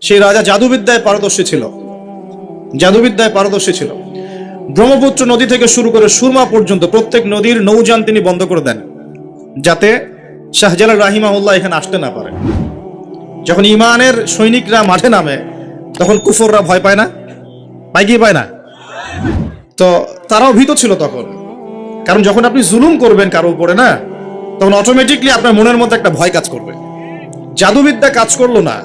সেই রাজা জাদুবিদ্যায় পারদর্শী ছিল। ব্রহ্মপুত্র নদী থেকে শুরু করে সুরমা পর্যন্ত প্রত্যেক নদীর নৌযান তিনি বন্ধ করে দেন, যাতে শাহজালাল রাহিমাহুল্লাহ এখানে আসতে না পারে। যখন ইমানের সৈনিকরা মাঠে নামে তখন কুফররা ভয় পায় না? পায় না? তো তারাও ভীত ছিল তখন, কারণ যখন আপনি জুলুম করবেন কারো উপরে না, তখন অটোমেটিকলি আপনার মনের মধ্যে একটা ভয় কাজ করবে। জাদুবিদ্যা কাজ করলো না।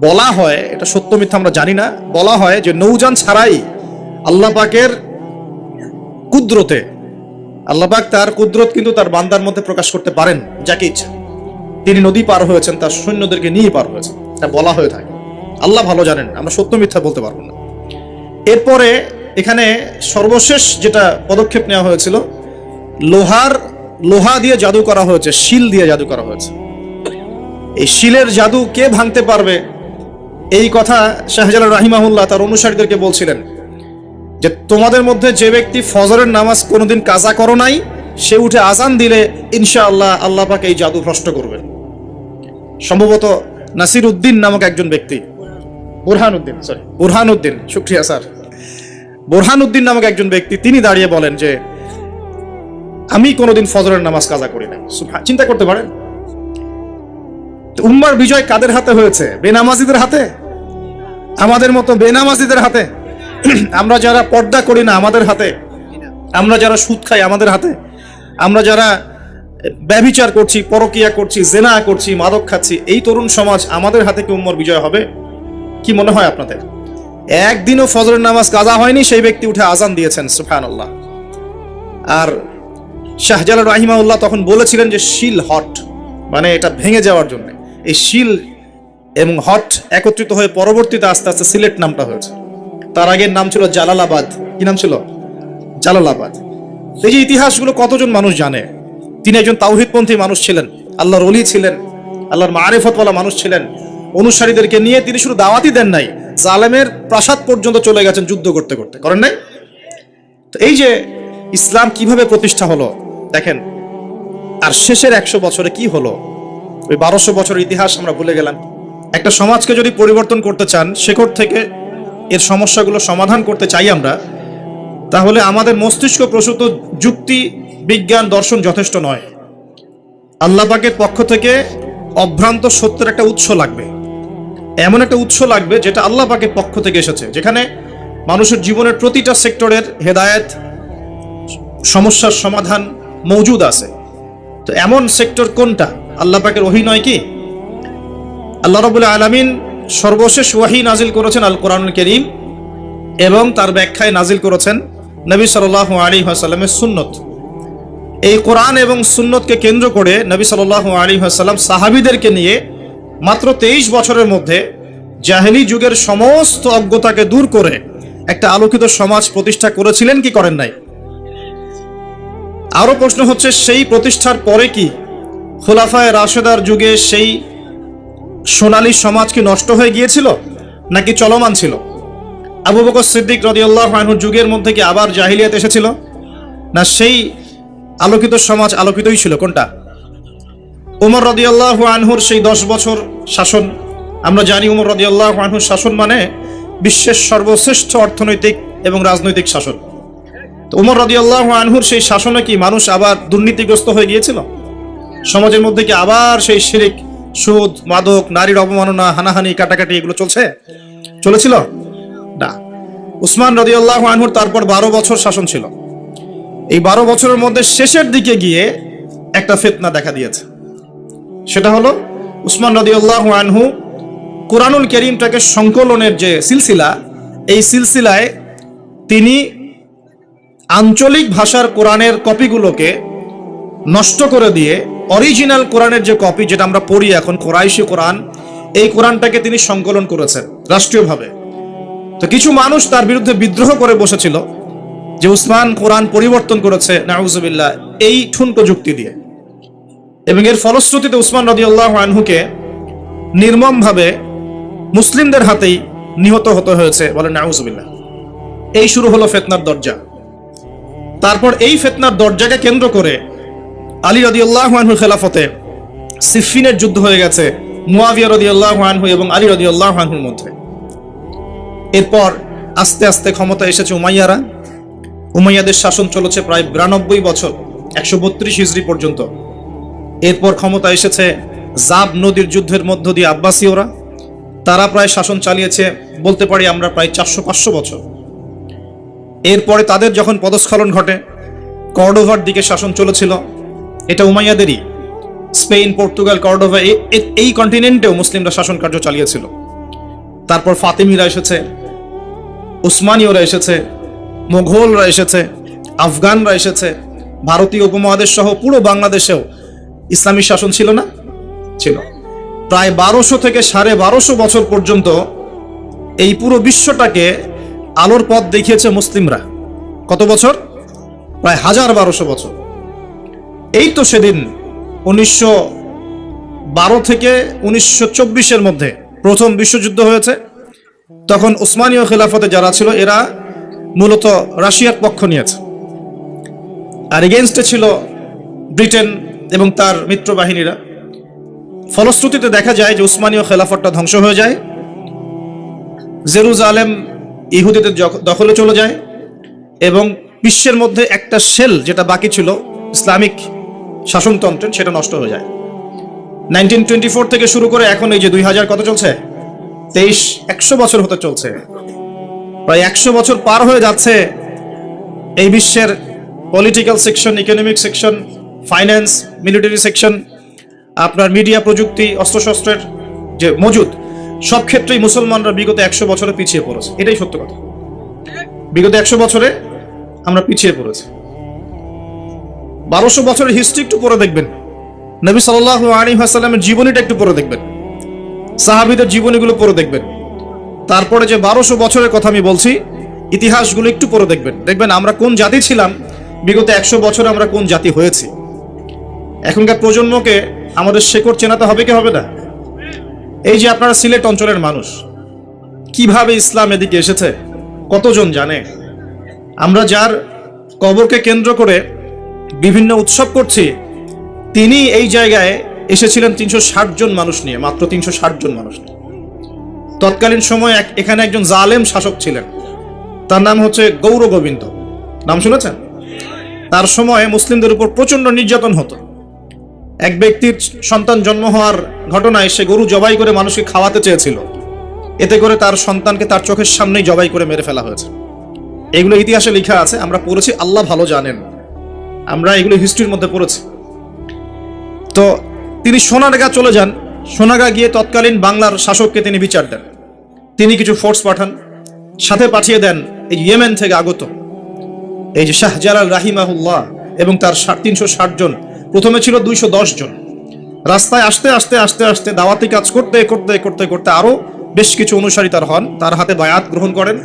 বলা হয়, এটা সত্য মিথ্যা আমরা জানি না, বলা হয় যে নৌযান ছাড়াই আল্লাহ পাকের কুদরতে, আল্লাহ পাক তার কুদরত কিন্তু তার বান্দার মধ্যে প্রকাশ করতে পারেন যাকে ইচ্ছা। তিনি নদী পার হয়েছেন, তার সৈন্যদেরকে নিয়ে পার হয়েছেন, এটা বলা হয়ে থাকে। আল্লাহ ভালো জানেন, আমরা সত্য মিথ্যা বলতে পারবো না। এরপরে এখানে সর্বশেষ যেটা পদক্ষেপ নেওয়া হয়েছিল, লোহা দিয়ে জাদু করা হয়েছে, শিল দিয়ে জাদু করা হয়েছে। এই শিলের জাদু কে ভাঙতে পারবে, এই কথা শাহজালাল রাহিমাহুল্লাহ তার অনুসারীদেরকে বলছিলেন যে তোমাদের মধ্যে যে ব্যক্তি ফজরের নামাজ কোনোদিন কাজা করো নাই, সে উঠে আজান দিলে ইনশাআল্লাহ আল্লাহ পাক এই জাদু ভ্রষ্ট করবেন। সম্ভবত নাসির উদ্দিন নামক একজন ব্যক্তি, বুরহানুদ্দিন, শুকরিয়া স্যার, বুরহানুদ্দিন নামক একজন ব্যক্তি, তিনি দাঁড়িয়ে বলেন যে আমি কোনোদিন ফজরের নামাজ কাজা করি না। চিন্তা করতে পারেন, উম্মার বিজয় কাদের হাতে হয়েছে? বেনামাজিদের হাতে, আমাদের মতো বেনামাজিদের হাতে। আমরা যারা পর্দা করি না আমাদের হাতে, আমরা যারা সুদ খাই আমাদের হাতে, আমরা যারা ব্যভিচার করছি, পরকিয়া করছি, জেনা করছি, মাদক খাচ্ছি, এই তরুণ সমাজ, আমাদের হাতে কি উম্মার বিজয় হবে? কি মনে হয় আপনাদের? একদিনও ফজরের নামাজ কাজা হয়নি, সেই ব্যক্তি উঠে আজান দিয়েছেন, সুবহানাল্লাহ। আর শাহজালাল রাহিমাহুল্লাহ তখন বলেছিলেন যে শিল হট, মানে এটা ভেঙে যাওয়ার জন্য। এই শিল এবং হট একত্রিত হয়ে পরবর্তীতে আস্তে আস্তে সিলেট নামটা হয়েছে। তার আগের নাম ছিল জালালাবাদ। কি নাম ছিল? জালালাবাদ। এই যে ইতিহাসগুলো কতজন মানুষ জানে? তিনি একজন তাওহীদপন্থী মানুষ ছিলেন, আল্লাহর ওলি ছিলেন, আল্লাহর মারিফতওয়ালা মানুষ ছিলেন। অনুসারীদেরকে নিয়ে তিনি শুধু দাওয়াতই দেন নাই, জালেমের প্রাসাদ পর্যন্ত চলে গেছেন যুদ্ধ করতে করতে, করেন নাই? তো এই যে ইসলাম কিভাবে প্রতিষ্ঠা হলো দেখেন, আর শেষের 100 বছরে কি হলো, ওই 1200 বছরের ইতিহাস আমরা ভুলে গেলাম। একটা সমাজকে যদি পরিবর্তন করতে চান, শেকড় থেকে এর সমস্যাগুলো সমাধান করতে চাই আমরা, তাহলে আমাদের মস্তিষ্ক প্রসূত যুক্তি, বিজ্ঞান, দর্শন যথেষ্ট নয়। আল্লাহ পাকের পক্ষ থেকে অভ্রান্ত সত্যের একটা উৎস লাগবে, এমন একটা উৎস লাগবে যেটা আল্লাহ পাকের পক্ষ থেকে এসেছে, যেখানে মানুষের জীবনের প্রতিটা সেক্টরের হেদায়েত, সমস্যার সমাধান মৌজুদ আছে। তো এমন সেক্টর কোনটা? আল্লাহ পাকের ওহী নয় কি? আল্লাহ রাব্বুল আলামিন সর্বশেষ ওহী নাজিল করেছেন আল কোরআনুল কারীম, এবং তার ব্যাখ্যায় নাজিল করেছেন নবী সাল্লাল্লাহু আলাইহি ওয়াসাল্লামের সুন্নত। এই কোরআন এবং সুন্নতকে কেন্দ্র করে নবী সাল্লাল্লাহু আলাইহি ওয়াসাল্লাম সাহাবীদেরকে নিয়ে মাত্র 23 বছরের মধ্যে জাহেলি যুগের সমস্ত অজ্ঞতাকে দূর করে একটা আলোকিত সমাজ প্রতিষ্ঠা করেছিলেন কি করেন নাই? আরো প্রশ্ন হচ্ছে, সেই প্রতিষ্ঠার পরে কি খুলাফায়ে রাশেদার যুগে সেই সোনালী সমাজ কি নষ্ট হয়ে গিয়েছিল নাকি চলমান ছিল? আবু বকর সিদ্দিক রাদিয়াল্লাহু আনহুর যুগের মধ্যে কি আবার জাহিলিয়াত এসেছিল, না সেই আলোকিত সমাজ আলোকিতই ছিল? কোনটা? ওমর রাদিয়াল্লাহু আনহুর সেই 10 বছর শাসন, আমরা জানি ওমর রাদিয়াল্লাহু আনহুর শাসন মানে বিশ্বের সর্বশ্রেষ্ঠ অর্থনৈতিক এবং রাজনৈতিক শাসন। তো ওমর রাদিয়াল্লাহু আনহুর সেই শাসনে কি মানুষ আবার দুর্নীতিগ্রস্ত হয়ে গিয়েছিল? সমাজের মধ্যে কি আবার সেই শিরক, সুদ, মাদক, নারীর অবমাননা, হানাহানি, কাটাকাটি এগুলো চলেছিল না। উসমান রাদিয়াল্লাহু আনহুর তারপর 12 বছর শাসন ছিল। এই 12 বছরের মধ্যে শেষের দিকে গিয়ে একটা ফিতনা দেখা দিয়েছে। সেটা হলো উসমান রাদিয়াল্লাহু আনহু কোরআনুল কারীমটাকে সংকলনের যে সিলসিলা, এই সিলসিলায় তিনি আঞ্চলিক ভাষার কোরআনের কপিগুলোকে নষ্ট করে দিয়ে অরিজিনাল কোরআনের যে কপি, যেটা আমরা পড়ি এখন কোরাইশি কোরআন, এই কোরআনটাকে তিনি সংকলন করেছেন রাষ্ট্রীয়ভাবে। তো কিছু মানুষ তার বিরুদ্ধে বিদ্রোহ করে বসেছিল যে উসমান কোরআন পরিবর্তন করেছে, নাউজুবিল্লাহ, এই ঠুনকো যুক্তি দিয়ে। এবং এর ফলশ্রুতিতে উসমান রাদিয়াল্লাহু আনহুকে নির্মমভাবে মুসলিমদের হাতেই নিহত হতে হয়েছে, বলে নাউজুবিল্লাহ। এই শুরু হলো ফিতনার দরজা। তারপর এই ফিতনার দরজাকে কেন্দ্র করে আলী রাদিয়াল্লাহু আনহুর খেলাফতে সিফফিনের যুদ্ধ হয়ে গেছে, মুয়াবিয়া রাদিয়াল্লাহু আনহু এবং আলী রাদিয়াল্লাহু আনহুর মধ্যে। এরপর আস্তে আস্তে ক্ষমতা এসেছে উমাইয়ারা। উমাইয়াদের শাসন চলেছে প্রায় 92 বছর, 132 হিজরি পর্যন্ত। এরপর ক্ষমতা এসেছে জাব নদীর যুদ্ধের মধ্য দিয়ে আব্বাসীয়রা। তারা প্রায় শাসন চালিয়েছে বলতে পারি আমরা প্রায় 400-500 বছর। এরপরে তাদের যখন পদস্খলন ঘটে, কর্ডোভার দিকে শাসন চলেছিল, এটা উমাইয়াদেরই। স্পেন, পর্তুগাল, কর্ডোভা, এই কন্টিনেন্টেও মুসলিমরা শাসন কার্য চালিয়েছিল। তারপর ফাতেমিরা এসেছে, উসমানীয়রা এসেছে, মোঘলরা এসেছে, আফগানরা এসেছে, ভারতীয় উপমহাদেশ সহ পুরো বাংলাদেশেও ইসলামী শাসন ছিল না? ছিল। প্রায় 1200 থেকে 1250 বছর পর্যন্ত এই পুরো বিশ্বটাকে আলোর পথ দেখিয়েছে মুসলিমরা। কত বছর? প্রায় 1200 বছর। এই তো সেদিন 1912 থেকে 1924-এর মধ্যে প্রথম বিশ্বযুদ্ধ হয়েছে। তখন উসমানীয় খেলাফতে যারা ছিল এরা মূলত রাশিয়ার পক্ষ নিয়েছে, আর এগেনস্টে ছিল ব্রিটেন এবং তার মিত্র বাহিনীরা। ফলশ্রুতিতে দেখা যায় যে উসমানীয় খেলাফতটা ধ্বংস হয়ে যায়, জেরুজালেম ইহুদিদের দখলে চলে যায় এবং বিশ্বের মধ্যে একটা শেল যেটা বাকি ছিল ইসলামিক শাসনতন্ত্রের, সেটা নষ্ট হয়ে যায়। 1924 থেকে শুরু করে এখন এই যে 2000 কত চলছে, 100 বছর হতে চলছে। প্রায় 100 বছর পার হয়ে যাচ্ছে। এই বিশ্বের political section, economic section, finance, military section, আপনার মিডিয়া, প্রযুক্তি, অস্ত্রশস্ত্রের যে মজুদ, সব ক্ষেত্রেই মুসলমানরা বিগত 100 বছরে পিছিয়ে পড়েছে। এটাই সত্য কথা। বিগত 100 বছরে আমরা পিছিয়ে পড়েছি। 1200 বছরের হিস্ট্রি একটু পড়ে দেখবেন, নবী সাল্লাল্লাহু আলাইহি ওয়াসাল্লামের জীবনীটা একটু পড়ে দেখবেন, সাহাবীদের জীবনীগুলো পড়ে দেখবেন। তারপরে যে 1200 বছরের কথা আমি বলছি, ইতিহাসগুলো একটু পড়ে দেখবেন। দেখবেন আমরা কোন জাতি ছিলাম, বিগত 100 বছরে আমরা কোন জাতি হয়েছি। এখনকার প্রজন্মকে আমাদের শেকড় চেনাতে হবে কি হবে না? এই যে আপনারা সিলেট অঞ্চলের মানুষ, কিভাবে ইসলাম এদিকে এসেছে কতজন জানে? আমরা যার কবরকে কেন্দ্র করে বিভিন্ন উৎসব করছি, তিনি এই জায়গায় এসেছিলেন 360 জন মানুষ নিয়ে, মাত্র 360 জন মানুষ নিয়ে। তৎকালীন সময় এখানে একজন জালেম শাসক ছিলেন, তার নাম হচ্ছে গৌর গোবিন্দ। নাম শুনেছেন? তার সময় মুসলিমদের উপর প্রচন্ড নির্যাতন হতো। এক ব্যক্তির সন্তান জন্ম হওয়ার ঘটনায় সে গরু জবাই করে মানুষকে খাওয়াতে চেয়েছিল, এতে করে তার সন্তানকে তার চোখের সামনেই জবাই করে মেরে ফেলা হয়েছে। এগুলো ইতিহাসে লেখা আছে, আমরা পড়েছি, আল্লাহ ভালো জানেন, আমরা এগুলো হিস্ট্রির মধ্যে পড়েছি। তো তিনি সোনারগাঁ চলে যান। সোনারগাঁ গিয়ে তৎকালীন বাংলার শাসককে তিনি বিচার দেন। তিনি কিছু ফোর্স পাঠান, সাথে পাঠিয়ে দেন এই ইয়েমেন থেকে আগত এই যে শাহজালাল রাহিমাহুল্লাহ এবং তার 360 জন। প্রথমে ছিল 210 জন। রাস্তায় আস্তে আস্তে আস্তে আস্তে দাওয়াতি কাজ করতে করতে করতে করতে আরো বেশ কিছু অনুসারী তার হন, তার হাতে বায়াত গ্রহণ করেন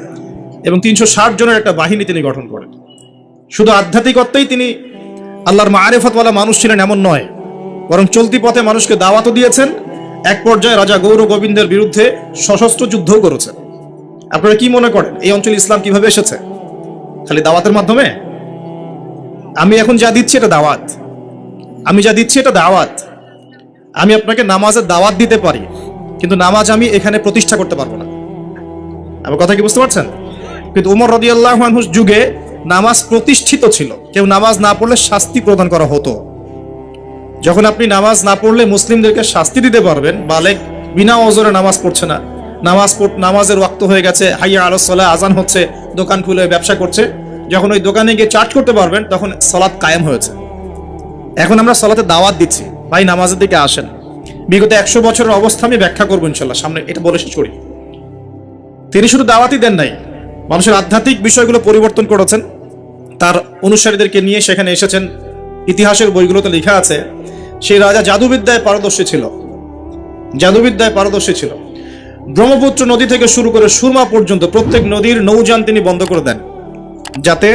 এবং 360 জনের একটা বাহিনী তিনি গঠন করেন। শুধু আধ্যাত্মিকত্বেই তিনি আল্লাহর মারিফতওয়ালা মানুষ ছিলেন এমন নয়, বরং চলতি পথে মানুষকে দাওয়াতও দিয়েছেন। এক পর্যায়ে রাজা গৌর গোবিন্দের বিরুদ্ধে সশস্ত্র যুদ্ধও করেছেন। আপনারা কি মনে করেন এই অঞ্চলে ইসলাম কিভাবে এসেছে? খালি দাওয়াতের মাধ্যমে? আমি এখন যা দিচ্ছি এটা দাওয়াত, আমি যা দিচ্ছি এটা দাওয়াত। আমি আপনাকে নামাজের দাওয়াত দিতে পারি, কিন্তু নামাজ আমি এখানে প্রতিষ্ঠা করতে পারবো না। আমার কথা কি বুঝতে পারছেন? কিন্তু উমর রাদিয়াল্লাহু আনহুর যুগে নামাজ প্রতিষ্ঠিত ছিল। কেউ নামাজ না পড়লে শাস্তি প্রদান করা হতো। যখন আপনি নামাজ না পড়লে মুসলিমদেরকে শাস্তি দিতে পারবেন, বালেগ বিনা ওজরে নামাজ পড়ছে না, নামাজের ওয়াক্ত হয়ে গেছে, হাইয়া আলাস সালাহ, আজান হচ্ছে, দোকান খুলে ব্যবসা করছে, যখন ওই দোকানে গিয়ে চার্জ করতে পারবেন তখন সালাত কায়েম হয়েছে। এখন আমরা সালাতে দাওয়াত দিচ্ছি, ভাই নামাজের দিকে আসেন। বিগত 100 বছরের অবস্থা আমি ব্যাখ্যা করবো ইনশাল্লাহ সামনে, এটা বলে শেষ করি। তিনি শুধু দাওয়াতই দেন নাই, মানুষের আধ্যাত্মিক বিষয়গুলো পরিবর্তন করেছেন। তার অনুসারীদেরকে নিয়ে সেখানে এসেছেন। ইতিহাসের বইগুলোতে লেখা আছে সেই রাজা জাদুবিদ্যায় পারদর্শী ছিল, জাদুবিদ্যায় পারদর্শী ছিল। ব্রহ্মপুত্র নদী থেকে শুরু করে সুরমা পর্যন্ত প্রত্যেক নদীর নৌযান তিনি বন্ধ করে দেন, যাতে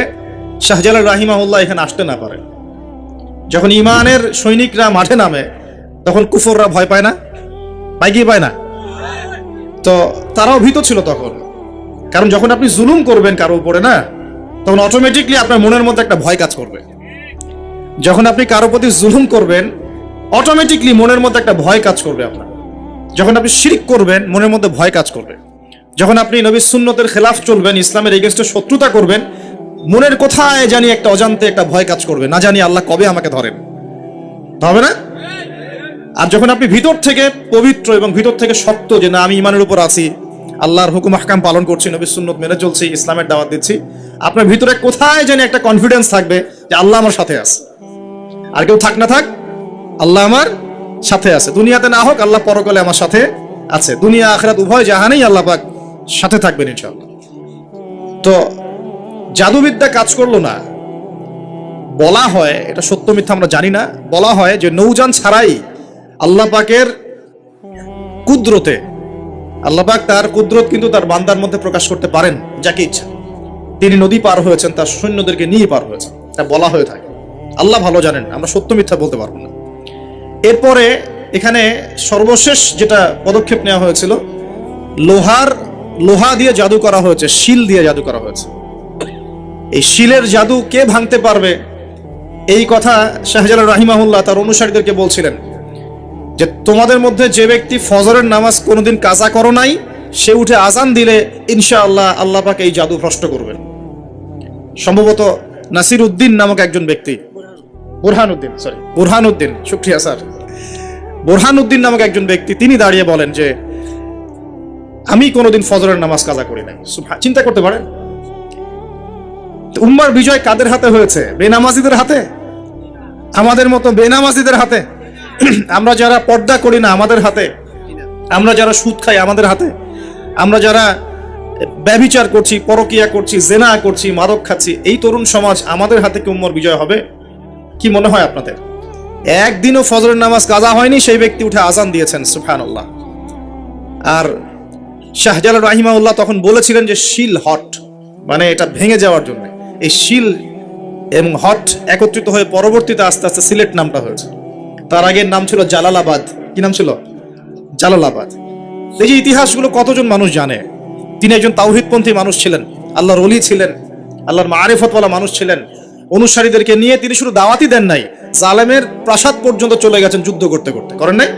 শাহজালাল রাহিমাহুল্লাহ এখানে আসতে না পারে। যখন ইমানের সৈনিকরা মাঠে নামে তখন কুফররা ভয় পায় না? পায় কি পায় না? তো তারাও ভীত ছিল তখন, কারণ যখন আপনি জুলুম করবেন কারো উপরে না, তখন অটোমেটিকলি আপনার মনের মধ্যে একটা ভয় কাজ করবে। যখন আপনি কারো প্রতি জুলুম করবেন, অটোমেটিকলি মনের মধ্যে একটা ভয় কাজ করবে আপনার। যখন আপনি শিরক করবেন মনের মধ্যে ভয় কাজ করবে। যখন আপনি নবীর সুন্নতের খেলাফ চলবেন, ইসলামের এগেইনস্টে শত্রুতা করবেন, মনের কোথায় জানি একটা অজান্তে একটা ভয় কাজ করবে, না জানি আল্লাহ কবে আমাকে ধরেন, হবে না? আর যখন আপনি ভিতর থেকে পবিত্র এবং ভিতর থেকে শক্ত যে না আমি ইমানের উপর আছি, আল্লাহর হুকুম আহকাম পালন করছি, নবীর সুন্নত মেনে চলছি, ইসলামের দাওয়াত দিচ্ছি, আপনার ভিতরে কোথায় জানি একটা কনফিডেন্স থাকবে যে আল্লাহ আমার সাথে আছে। আর কেউ থাক না থাক, আল্লাহ আমার সাথে আছে। দুনিয়াতে না হোক, আল্লাহ পরকালে আমার সাথে আছে। দুনিয়া আখিরাত উভয় জাহানেই আল্লাহ পাক সাথে থাকবেন ইনশাআল্লাহ। তো জাদুবিদ্যা কাজ করলো না, বলা হয়, এটা সত্য মিথ্যা আমরা জানি না, বলা হয় যে নৌযান ছাড়াই আল্লাহ পাকের কুদরতে, আল্লাহ পাক তার কুদরত কিন্তু তার বান্দার মধ্যে প্রকাশ করতে পারেন যাকে ইচ্ছা। তিনি নদী পার হয়েছেন, তার সৈন্যদেরকে নিয়ে পার হয়েছেন, তা বলা হয়ে থাকে। আল্লাহ ভালো জানেন, আমরা সত্য মিথ্যা বলতে পারবো না। এরপরে এখানে সর্বশেষ যেটা পদক্ষেপ নেওয়া হয়েছিল, লোহা দিয়ে জাদু করা হয়েছে, শিল দিয়ে জাদু করা হয়েছে। এই শিলের জাদু কে ভাঙতে পারবে, এই কথা শাহজালাল রাহিমাহুল্লাহ তার অনুসারীদেরকে বলছিলেন যে তোমাদের মধ্যে যে ব্যক্তি ফজরের নামাজ কোনোদিন কাজা করো নাই, সে উঠে আজান দিলে ইনশাআল্লাহ আল্লাহ পাক এই জাদু ভ্রষ্ট করবেন। সম্ভবত নাসির উদ্দিন নামক একজন ব্যক্তি, বুরহানুদ্দিন, শুকরিয়া স্যার, বুরহানুদ্দিন নামক একজন ব্যক্তি, তিনি দাঁড়িয়ে বলেন যে আমি কোনোদিন ফজরের নামাজ কাজা করি নাই। চিন্তা করতে পারেন, উম্মার বিজয় কাদের হাতে হয়েছে? বেনামাজিদের হাতে, আমাদের মতো বেনামাজিদের হাতে। আমরা যারা পর্দা করি না আমাদের হাতে, আমরা যারা সুদ খাই আমাদের হাতে, আমরা যারা ব্যভিচার করছি, পরকিয়া করছি, জেনা করছি, মাদক খাচ্ছি, এই তরুণ সমাজ, আমাদের হাতে কি উম্মার বিজয় হবে? কি মনে হয় আপনাদের? একদিনও ফজরের নামাজ কাজা হয়নি, সেই ব্যক্তি উঠে আজান দিয়েছেন, সুবহানাল্লাহ। আর শাহজালাল রাহিমাহুল্লাহ তখন বলেছিলেন যে শিল হট, মানে এটা ভেঙে যাওয়ার জন্য। এই শিল এবং হট একত্রিত হয়ে পরবর্তীতে আস্তে আস্তে সিলেট নামটা হয়েছে। তার আগের নাম ছিল জালালাবাদ। কি নাম ছিল? জালালাবাদ। এই যে ইতিহাসগুলো কতজন মানুষ জানে? তিনি একজন তাওহীদপন্থী মানুষ ছিলেন, আল্লাহর ওলি ছিলেন, আল্লাহর মারিফতওয়ালা মানুষ ছিলেন। অনুসারীদেরকে নিয়ে তিনি শুধু দাওয়াতই দেন নাই, জালেমের প্রাসাদ পর্যন্ত চলে গেছেন যুদ্ধ করতে করতে, করেন নাই?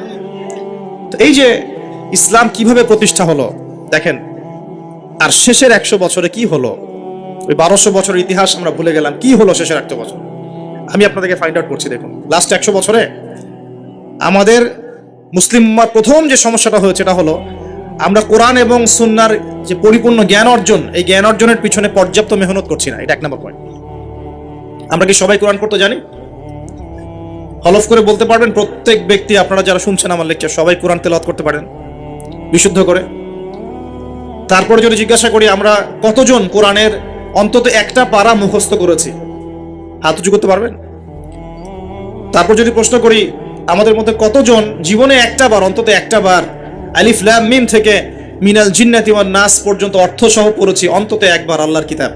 তো এই যে ইসলাম কিভাবে প্রতিষ্ঠা হলো দেখেন। আর শেষের 100 বছরে কি হলো? ওই 1200 বছরের ইতিহাস আমরা ভুলে গেলাম, কি হলো শেষের 100 বছর? আমি আপনাদেরকে ফাইন্ড আউট করছি। দেখুন, লাস্ট 100 বছরে আমাদের মুসলিম উম্মার প্রথম যে সমস্যাটা হয়েছে, এটা হলো আমরা কোরআন এবং সুন্নাহর যে পরিপূর্ণ জ্ঞান অর্জন, এই জ্ঞান অর্জনের পিছনে পর্যাপ্ত মেহনত করছি না। এটা 1 নম্বর পয়েন্ট। আমরা কি সবাই কোরআন পড়তে জানি? হলফ করে বলতে পারবেন প্রত্যেক ব্যক্তি, আপনারা যারা শুনছেন আমার লেকচার, সবাই কোরআন তেলাওয়াত করতে পারেন বিশুদ্ধ করে? তারপরে যদি জিজ্ঞাসা করি আমরা কতজন কোরআনের অন্তত একটা পারা মুখস্থ করেছি, হাত উঁচু করতে পারবেন? তারপর যদি প্রশ্ন করি আমাদের মধ্যে কতজন জীবনে অন্তত একটা বার আলিফ লাম মিম থেকে মিনাল জিন্নাতি ওয়ান নাস পর্যন্ত অর্থ সহ পড়েছি অন্তত একবার আল্লাহর কিতাব,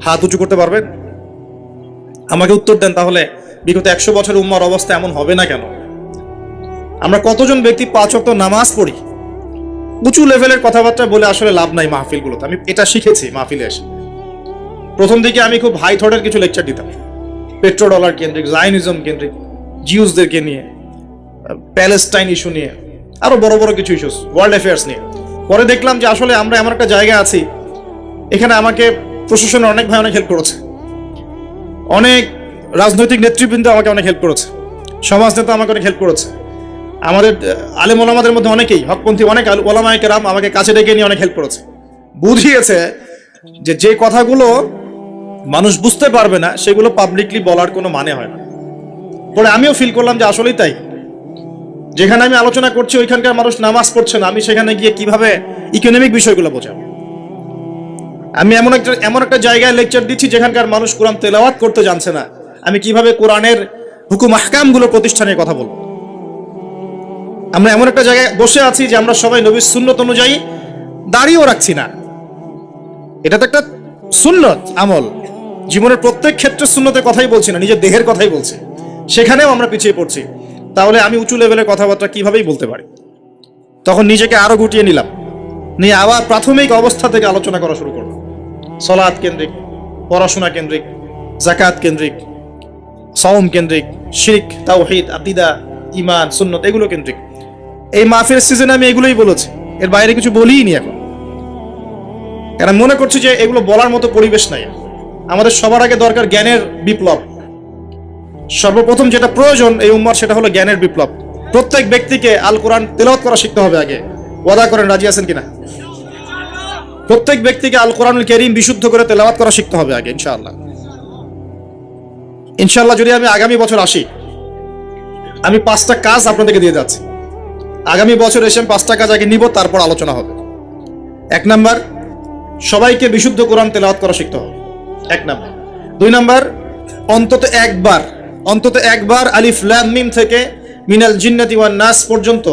হাত উঁচু করতে পারবেন? আমাকে উত্তর দেন তাহলে, বিগত 100 বছরের উম্মার অবস্থা এমন হবে না কেন? আমরা কতজন ব্যক্তি 5 ওয়াক্ত নামাজ পড়ি? উঁচু লেভেলের কথাবার্তা বলে আসলে লাভ নাই মাহফিলগুলোতে। আমি এটা শিখেছি মাহফিলে এসে। প্রথম দিকে আমি খুব হাই থটের কিছু লেকচার দিতাম, পেট্রো ডলার কেন্দ্রিক, জায়নিজম কেন্দ্রিক, জিউসদেরকে নিয়ে, প্যালেস্টাইন ইস্যু নিয়ে, আরো বড় বড় কিছু ইস্যুস, ওয়ার্ল্ড অ্যাফেয়ার্স নিয়ে। পরে দেখলাম যে আসলে আমরা এমন একটা জায়গায় আছি, এখানে আমাকে প্রশাসনের অনেক ভাই অনেক হেল্প করেছে, অনেক রাজনৈতিক নেতৃবৃন্দ আমাকে অনেক হেল্প করেছে, সমাজ নেতা আমাকে অনেক হেল্প করেছে, আমাদের আলেম ওলামাদের মধ্যে অনেকেই, হকপন্থী অনেক ওলামায়ে কেরাম আমাকে কাছে ডেকে নিয়ে অনেক হেল্প করেছে। বুঝিয়েছে যে কথাগুলো মানুষ বুঝতে পারবে না, সেগুলো পাবলিকলি বলার কোনো মানে হয় না। পরে আমিও ফিল করলাম যে আসলেই তাই। যেখানে আমি আলোচনা করছি ওইখানকার মানুষ নামাজ পড়ছে না, আমি সেখানে গিয়ে কিভাবে ইকোনমিক বিষয়গুলো বোঝাবো? আমি এমন একটা জায়গায় লেকচার দিচ্ছি যেখানকার মানুষ কোরআন তেলাওয়াত করতে জানছে না, আমি কিভাবে কোরআনের হুকুম আহকামগুলো প্রতিষ্ঠানের কথা বলবো? আমরা এমন একটা জায়গায় বসে আছি যে আমরা সবাই নবীর সুন্নত অনুযায়ী দাঁড়িয়েও রাখছি না। এটা তো একটা সুন্নত আমল, জীবনের প্রত্যেক ক্ষেত্রে সুন্নতের কথাই বলছি না, নিজের দেহের কথাই বলছি, সেখানেও আমরা পিছিয়ে পড়ছি। তাহলে আমি উঁচু লেভেলের কথাবার্তা কিভাবেই বলতে পারি? তখন নিজেকে আরো গুটিয়ে নিলাম, নিয়ে আবার প্রাথমিক অবস্থা থেকে আলোচনা করা শুরু করলাম। সলাত কেন্দ্রিক, পড়াশোনা কেন্দ্রিক, যাকাত কেন্দ্রিক, সাওম কেন্দ্রিক, শিরক, তাওহীদ, আকীদা, ঈমান, সুন্নত, এগুলো কেন্দ্রিক। এই মাহফিল সিজনে আমি এগুলোই বলেছি, এর বাইরে কিছু বলিনি এখন, কারণ মনে করছি যে এগুলো বলার মতো পরিবেশ নাই। আমাদের সবার আগে দরকার জ্ঞানের বিপ্লব। সর্বপ্রথম যেটা প্রয়োজন এই উম্মার, সেটা হলো জ্ঞানের বিপ্লব। প্রত্যেক ব্যক্তিকে আল কোরআন তেলাওয়াত করা শিখতে হবে আগে। ওয়াদা করেন, রাজি আছেন কিনা? প্রত্যেক ব্যক্তিকে আল কোরআনুল কারীম বিশুদ্ধ করে তেলাওয়াত করা শিখতে হবে আগে, ইনশাআল্লাহ। ইনশাআল্লাহ যদি আমি আগামী বছর আসি, আমি 5টা কাজ আপনাদেরকে দিয়ে যাচ্ছি। আগামী বছর এসে আমি 5টা কাজ আগে নিব, তারপর আলোচনা হবে। 1 নাম্বার, সবাইকে বিশুদ্ধ কোরআন তেলাওয়াত করা শিখতে হবে, 1 নাম্বার। 2 নাম্বার, অন্তত একবার আলিফ লাম মিম থেকে মিনাল জিন্নাতি ওয়ান নাস পর্যন্ত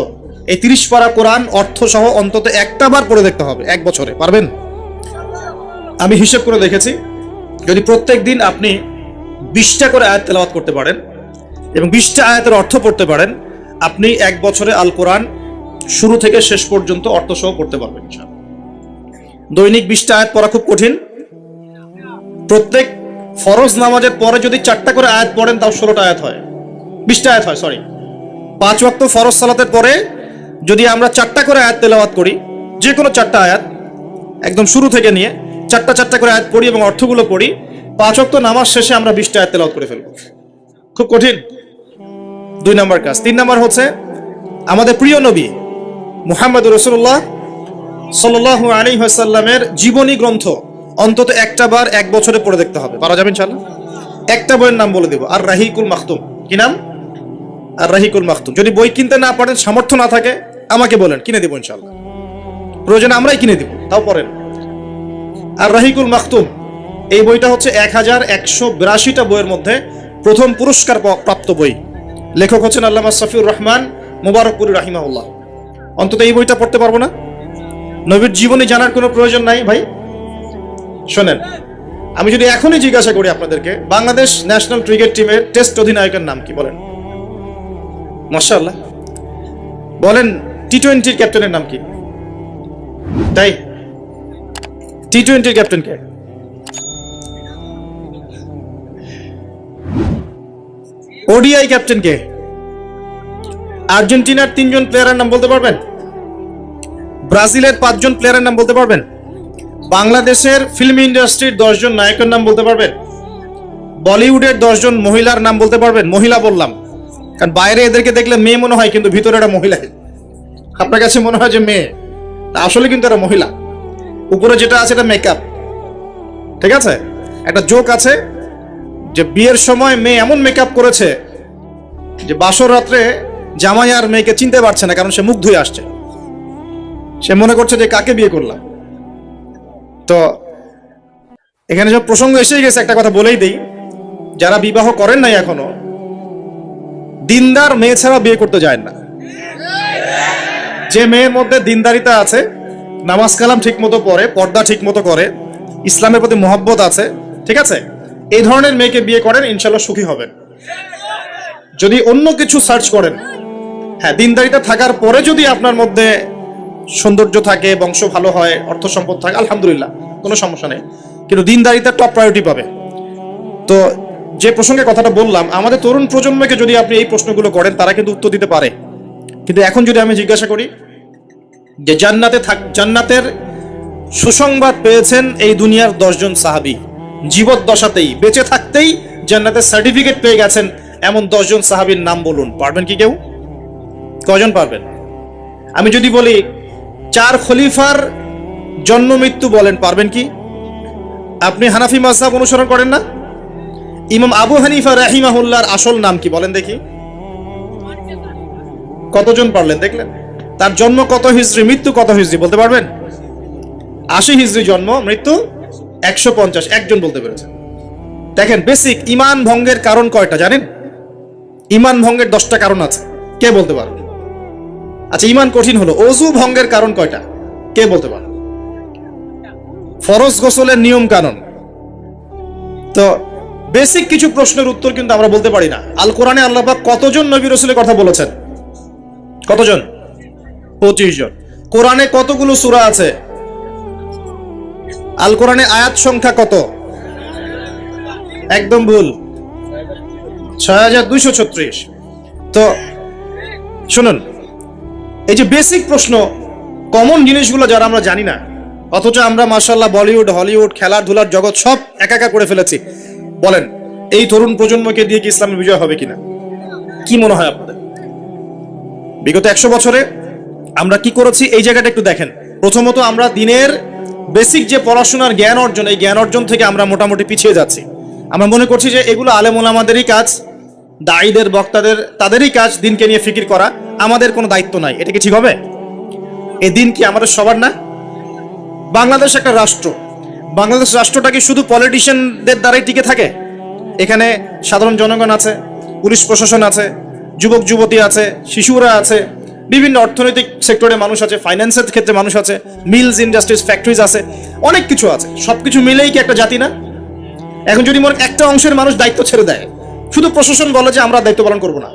এই 30 পারা কোরআন অর্থ সহ অন্তত একটা বার পড়ে দেখতে হবে 1 বছরে। পারবেন? আমি হিসেব করে দেখেছি, যদি প্রত্যেক দিন আপনি 20টা করে আয়াত তেলাওয়াত করতে পারেন এবং 20টা আয়াতের অর্থ পড়তে পারেন, আপনি 1 বছরে আল কোরআন শুরু থেকে শেষ পর্যন্ত অর্থ সহ পড়তে পারবেন ইনশাআল্লাহ। দৈনিক 20টা আয়াত পড়া খুব কঠিন। প্রত্যেক ফরজ নামাজের পরে যদি 4টা করে আয়াত পড়েন, তাও 16টা আয়াত হয়, 20টা আয়াত হয়, সরি। 5 ওয়াক্ত ফরজ সালাতের পরে যদি আমরা 4টা করে আয়াত তেলাওয়াত করি, যে কোনো 4টা আয়াত একদম শুরু থেকে নিয়ে 4টা করে আয়াত পড়ি এবং অর্থগুলো পড়ি, 5 ওয়াক্ত নামাজ শেষে আমরা 20টা আয়াত তেলাওয়াত করে ফেলবো। খুব কঠিন। 2 নাম্বার কাজ। 3 নাম্বার হচ্ছে আমাদের প্রিয় নবী মুহাম্মদুর রাসূলুল্লাহ সাল্লাল্লাহু আলাইহি ওয়াসাল্লামের জীবনী গ্রন্থ অন্তত একটা বার 1 বছরে পড়ে দেখতে হবে। পারা যাবে ইনশাআল্লাহ? একটা বইয়ের নাম বলে দেব, আর রাহিকুল মাখতুম। কি নাম? আর রাহিকুল মাখতুম। যদি বই কিনতে না পারেন, সামর্থ্য না থাকে, আমাকে বলেন, কিনে দেব ইনশাআল্লাহ। প্রয়োজনে আমরাই কিনে দেব, তাও পড়েন। আর রাহিকুল মাখতুম এই বইটা হচ্ছে 1182টা বইয়ের মধ্যে প্রথম পুরস্কার প্রাপ্ত বই। লেখক হচ্ছেন আল্লামা সফিউর রহমান মুবারকপুরি রাহিমাহুল্লাহ। অন্তত এই বইটা পড়তে পারবো না? নবীর জীবনী জানার কোনো প্রয়োজন নাই ভাই। শোনেন, আমি যদি এখনই জিজ্ঞাসা করি আপনাদেরকে, বাংলাদেশ ন্যাশনাল ক্রিকেট টিমের টেস্ট অধিনায়কের নাম কি? বলেন। মাশাআল্লাহ। বলেন টি-20 ক্যাপ্টেনের নাম কি? তাই টি-20 ক্যাপ্টেন কে? ওডিআই ক্যাপ্টেন কে? আর্জেন্টিনার 3 জন প্লেয়ারের নাম বলতে পারবেন? ব্রাজিলের 5 জন প্লেয়ারের নাম বলতে পারবেন? বাংলাদেশের ফিল্ম ইন্ডাস্ট্রির 10 জন নায়কের নাম বলতে পারবেন? বলিউডের 10 জন মহিলার নাম বলতে পারবেন? মহিলা বললাম কারণ বাইরে এদেরকে দেখলে মেয়ে মনে হয়, কিন্তু ভিতরে একটা মহিলা। আপনার কাছে মনে হয় যে মেয়ে, আসলে কিন্তু এরা মহিলা। উপরে যেটা আছে এটা মেকআপ, ঠিক আছে? একটা জোক আছে যে বিয়ের সময় মেয়ে এমন মেকআপ করেছে যে বাসর রাত্রে জামাই আর মেয়েকে চিনতে পারছে না, কারণ সে মুখ ধুয়ে আসছে। সে মনে করছে যে কাকে বিয়ে করলাম। তো এখানে সব প্রসঙ্গ এসেই গেছে, একটা কথা বলেই দেই, যারা বিবাহ করেন নাই এখনো, দিনদার মেয়ে ছাড়া বিয়ে করতে যায় না। যে মেয়ের মধ্যে দিনদারিতা আছে, নামাজ কালাম ঠিক মতো পড়ে, পর্দা ঠিক মতো করে, ইসলামের প্রতি মহব্বত আছে, ঠিক আছে, এই ধরনের মেয়েকে বিয়ে করেন, ইনশাল্লাহ সুখী হবেন। যদি অন্য কিছু সার্চ করেন, হ্যাঁ, দিনদারিতা থাকার পরে যদি আপনার মধ্যে সৌন্দর্য থাকে, বংশ ভালো হয়, অর্থ সম্পদ থাকে, আলহামদুলিল্লাহ, কোনো সমস্যা নেই, কিন্তু দিনদারিতা টপ প্রায়োরিটি পাবে। তো যে প্রসঙ্গে কথাটা বললাম, আমাদের তরুণ প্রজন্মকে যদি আপনি এই প্রশ্নগুলো করেন, তারা কিন্তু উত্তর দিতে পারে। কিন্তু এখন যদি আমি জিজ্ঞাসা করি যে জান্নাতের সুসংবাদ পেয়েছেন এই দুনিয়ার 10 জন সাহাবী, জীবদ্দশাতেই, বেঁচে থাকতেই জান্নাতের সার্টিফিকেট পেয়ে গেছেন, এমন 10 জন সাহাবীর নাম বলুন। পারবেন কি কেউ? কজন পারবেন? আমি যদি বলি 4 খলিফার জন্ম মৃত্যু বলেন, পারবেন কি? আপনি হানাফি মাযহাব অনুসরণ করেন না? ইমাম আবু হানিফা রাহিমাহুল্লাহর আসল নাম কি বলেন দেখি? কতজন পারলেন? দেখলেন? তার জন্ম কত হিজরি, মৃত্যু কত হিজরি বলতে পারবেন? 80 হিজরি জন্ম, মৃত্যু 150। একজন বলতে পেরেছেন। দেখেন, বেসিক ঈমান ভঙ্গের কারণ কয়টা জানেন? ঈমান ভঙ্গের 10টা কারণ আছে, কে বলতে পারবে? আচ্ছা, ঈমান কঠিন হলো, ওযু ভঙ্গের কারণ কয়টা, কে বলতে পারবে? ফরজ গোসলের নিয়ম কানুন। তো বেসিক কিছু প্রশ্নের উত্তর কিন্তু আমরা বলতে পারি না। আল কোরআনে আল্লাহ পাক কতজন নবী রাসূলের কথা বলেছেন? কতজন? 25 জন। কোরআনে কতগুলো সূরা আছে? আল কোরআনে আয়াত সংখ্যা কত? একদম ভুল, 6236। তো শুনুন, এই যে বেসিক প্রশ্ন, কমন জিনিসগুলো যারা আমরা জানি না, অথচ আমরা মাশাআল্লাহ বলিউড, হলিউড, খেলাধুলার জগৎ সব একা করে ফেলেছি। বলেন এই তরুণ প্রজন্মকে দিয়ে কি ইসলামের বিজয় হবে কিনা? কি মনে হয় আপনাদের? বিগত 100 বছরে আমরা কি করেছি এই জায়গাটা একটু দেখেন। প্রথমত আমরা দিনের বেসিক যে পড়াশোনার জ্ঞান অর্জন, এই জ্ঞান অর্জন থেকে আমরা মোটামুটি পিছিয়ে যাচ্ছি। আমরা মনে করছি যে এগুলো আলেম ওলামাদেরই কাজ, দায়ীদের, বক্তাদের, তাদেরই কাজ দিনকে নিয়ে ফিকির করা, আমাদের কোনো দায়িত্ব নাই। এটা কি ঠিক হবে? এই দিন কি আমাদের সবার না? বাংলাদেশ একটা রাষ্ট্র, বাংলাদেশ রাষ্ট্রটা কি শুধু পলিটিশিয়ানদের দ্বারাই টিকে থাকে? এখানে সাধারণ জনগণ আছে, পুলিশ প্রশাসন আছে, যুবক যুবতী আছে, শিশুরা আছে, বিভিন্ন অর্থনৈতিক সেক্টরে মানুষ আছে, ফাইন্যান্সের ক্ষেত্রে মানুষ আছে, মিলস, ইন্ডাস্ট্রিজ, ফ্যাক্টরিজ আছে, অনেক কিছু আছে। সবকিছু মিলেই কি একটা জাতি না? এখন যদি মনে একটা অংশের মানুষ দায়িত্ব ছেড়ে দেয়, শুধু প্রশাসন বলে যে আমরা দায়িত্ব পালন করবো না,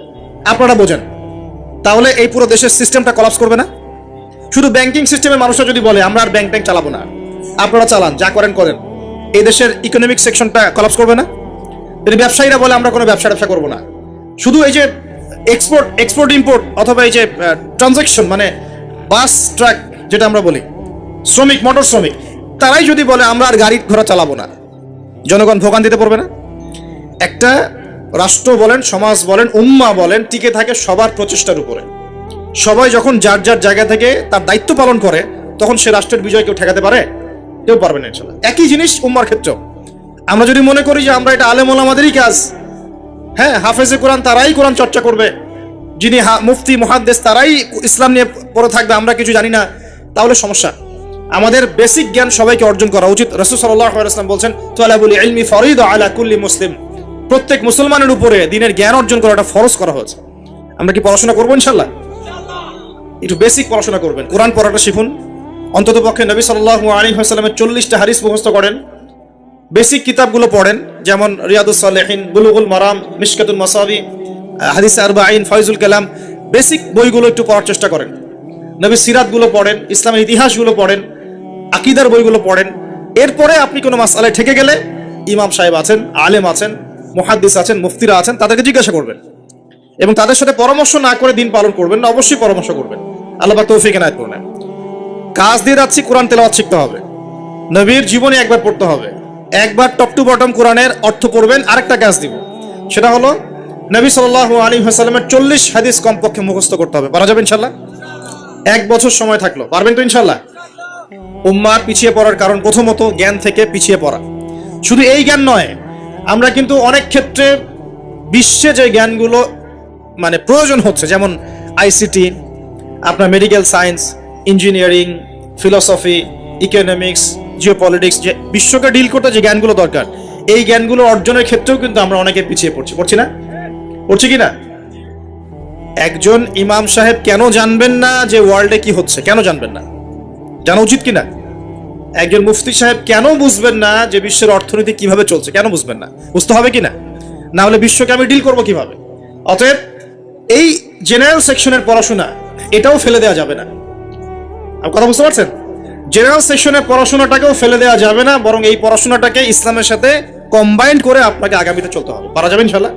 আপনারা বোঝেন, তাহলে এই পুরো দেশের সিস্টেমটা কলাপস করবে না? শুধু ব্যাংকিং সিস্টেমের মানুষরা যদি বলে আমরা আর ব্যাংক চালাবো না, আপনারা চালান, যা করেন করেন, এই দেশের ইকোনমিক সেকশনটা কলাপস করবে না? যদি ব্যবসায়ীরা বলে আমরা কোনো ব্যবসা করবো না, শুধু এই যে এক্সপোর্ট ইম্পোর্ট অথবা এই যে ট্রানজাকশন, মানে বাস ট্রাক যেটা আমরা বলি, শ্রমিক, মোটর শ্রমিক, তারাই যদি বলে আমরা আর গাড়ি ঘোড়া চালাবো না, জনগণ ভোগান্তিতে পড়বে না? একটা রাষ্ট্র বলেন, সমাজ বলেন, উম্মাহ বলেন, টিকে থাকে সবার প্রচেষ্টার উপরে। সবাই যখন যার যার জায়গা থেকে তার দায়িত্ব পালন করে, তখন সে রাষ্ট্রের বিজয় কেউ ঠেকাতে পারে? কেউ পারবে না ইনশাআল্লাহ। একই জিনিস উম্মার ক্ষেত্রেও। আমরা যদি মনে করি যে আমরা এটা আলেম ওলামাদেরই কাজ, হ্যাঁ, হাফেজে কোরআন তারাই কোরআন চর্চা করবে, যিনি মুফতি মুহাদ্দিস তারাই ইসলাম নিয়ে পড়ে থাকবে, আমরা কিছু জানি না, তাহলে সমস্যা। আমাদের বেসিক জ্ঞান সবাইকে অর্জন করা উচিত। রাসূল সাল্লাল্লাহু আলাইহি ওয়াসাল্লাম বলছেন, তালাবুল ইলমি ফরিদা আলা কুল্লি মুসলিম, প্রত্যেক মুসলমানের উপরে দিনের জ্ঞান অর্জন করাটা ফরজ করা হয়েছে। আমরা কি পড়াশোনা করবো ইনশাআল্লাহ? একটু বেসিক পড়াশোনা করবেন, কোরআন পড়াটা শিখুন, অন্তত পক্ষে নবী সাল্লাল্লাহু আলাইহি ওয়াসাল্লামের 40টা হাদিস মুখস্থ করেন, বেসিক কিতাবগুলো পড়েন, যেমন রিয়াদুস সালেহিন, বুলুগুল মারাম, মিশকাতুল মাসাবি, হাদিস আরবাঈন, ফয়জুল কালাম, বেসিক বইগুলো একটু পড়ার চেষ্টা করেন। নবী সিরাতগুলো পড়েন, ইসলামের ইতিহাসগুলো পড়েন, আকীদার বইগুলো পড়েন। এরপরে আপনি কোনো মাসআলায় ঠেকে গেলে ইমাম সাহেব আছেন, আলেম আছেন, মুহাদ্দিস আছেন, মুফতিরা আছেন, তাদেরকে জিজ্ঞাসা করবেন এবং তাদের সাথে পরামর্শ না করে দিন পালন করবেন না, অবশ্যই পরামর্শ করবেন। আল্লাহ পাক তৌফিক এনায়েত করুন। কাজ দিয়ে যাচ্ছি, কোরআন তেলাওয়াত শিখতে হবে, নবীর জীবনে একবার পড়তে হবে, একবার টপ টু বটম কোরআনের অর্থ পড়বেন। আরেকটা কাজ দিব, সেটা হলো নবী সাল্লাল্লাহু আলাইহি ওয়াসাল্লামের 40 হাদিস কমপক্ষে মুখস্থ করতে হবে। পারা যাবে ইনশাআল্লাহ? 1 বছর সময় থাকলো, পারবেন তো ইনশাআল্লাহ? উম্মাহ পিছিয়ে পড়ার কারণ প্রথমত জ্ঞান থেকে পিছিয়ে পড়া। শুধু এই জ্ঞান নয়, আমরা কিন্তু অনেক ক্ষেত্রে বিশ্বে যে জ্ঞানগুলো মানে প্রয়োজন হচ্ছে, যেমন আইসিটি, আপনার medical science, engineering, philosophy, economics, geopolitics, যে বিশ্বকে ডিল করতে যে জ্ঞানগুলো দরকার, এই জ্ঞানগুলো অর্জনের ক্ষেত্রেও কিন্তু আমরা অনেকে পিছিয়ে পড়ছি না? পড়ছি কি না? একজন ইমাম সাহেব কেন জানবেন না যে ওয়ার্ল্ডে কি হচ্ছে? কেন জানবেন না? জানা উচিত কিনা? একজন মুফতি সাহেব কেন বুঝবেন না যে বিশ্বের অর্থনীতি কিভাবে চলছে? কেন বুঝবেন না? বুঝতে হবে কিনা? না হলে বিশ্বকে আমি ডিল করবো কিভাবে? অতএব এই জেনারেল সেকশনের পড়াশোনা এটাও ফেলে দেওয়া যাবে না। কথা বুঝতে পারছেন? জেনারেল সেকশনের পড়াশোনাটাকেও ফেলে দেওয়া যাবে না, বরং এই পড়াশোনাটাকে ইসলামের সাথে কম্বাইন্ড করে আপনাকে আগামীতে চলতে হবে। পারা যাবে ইনশাআল্লাহ?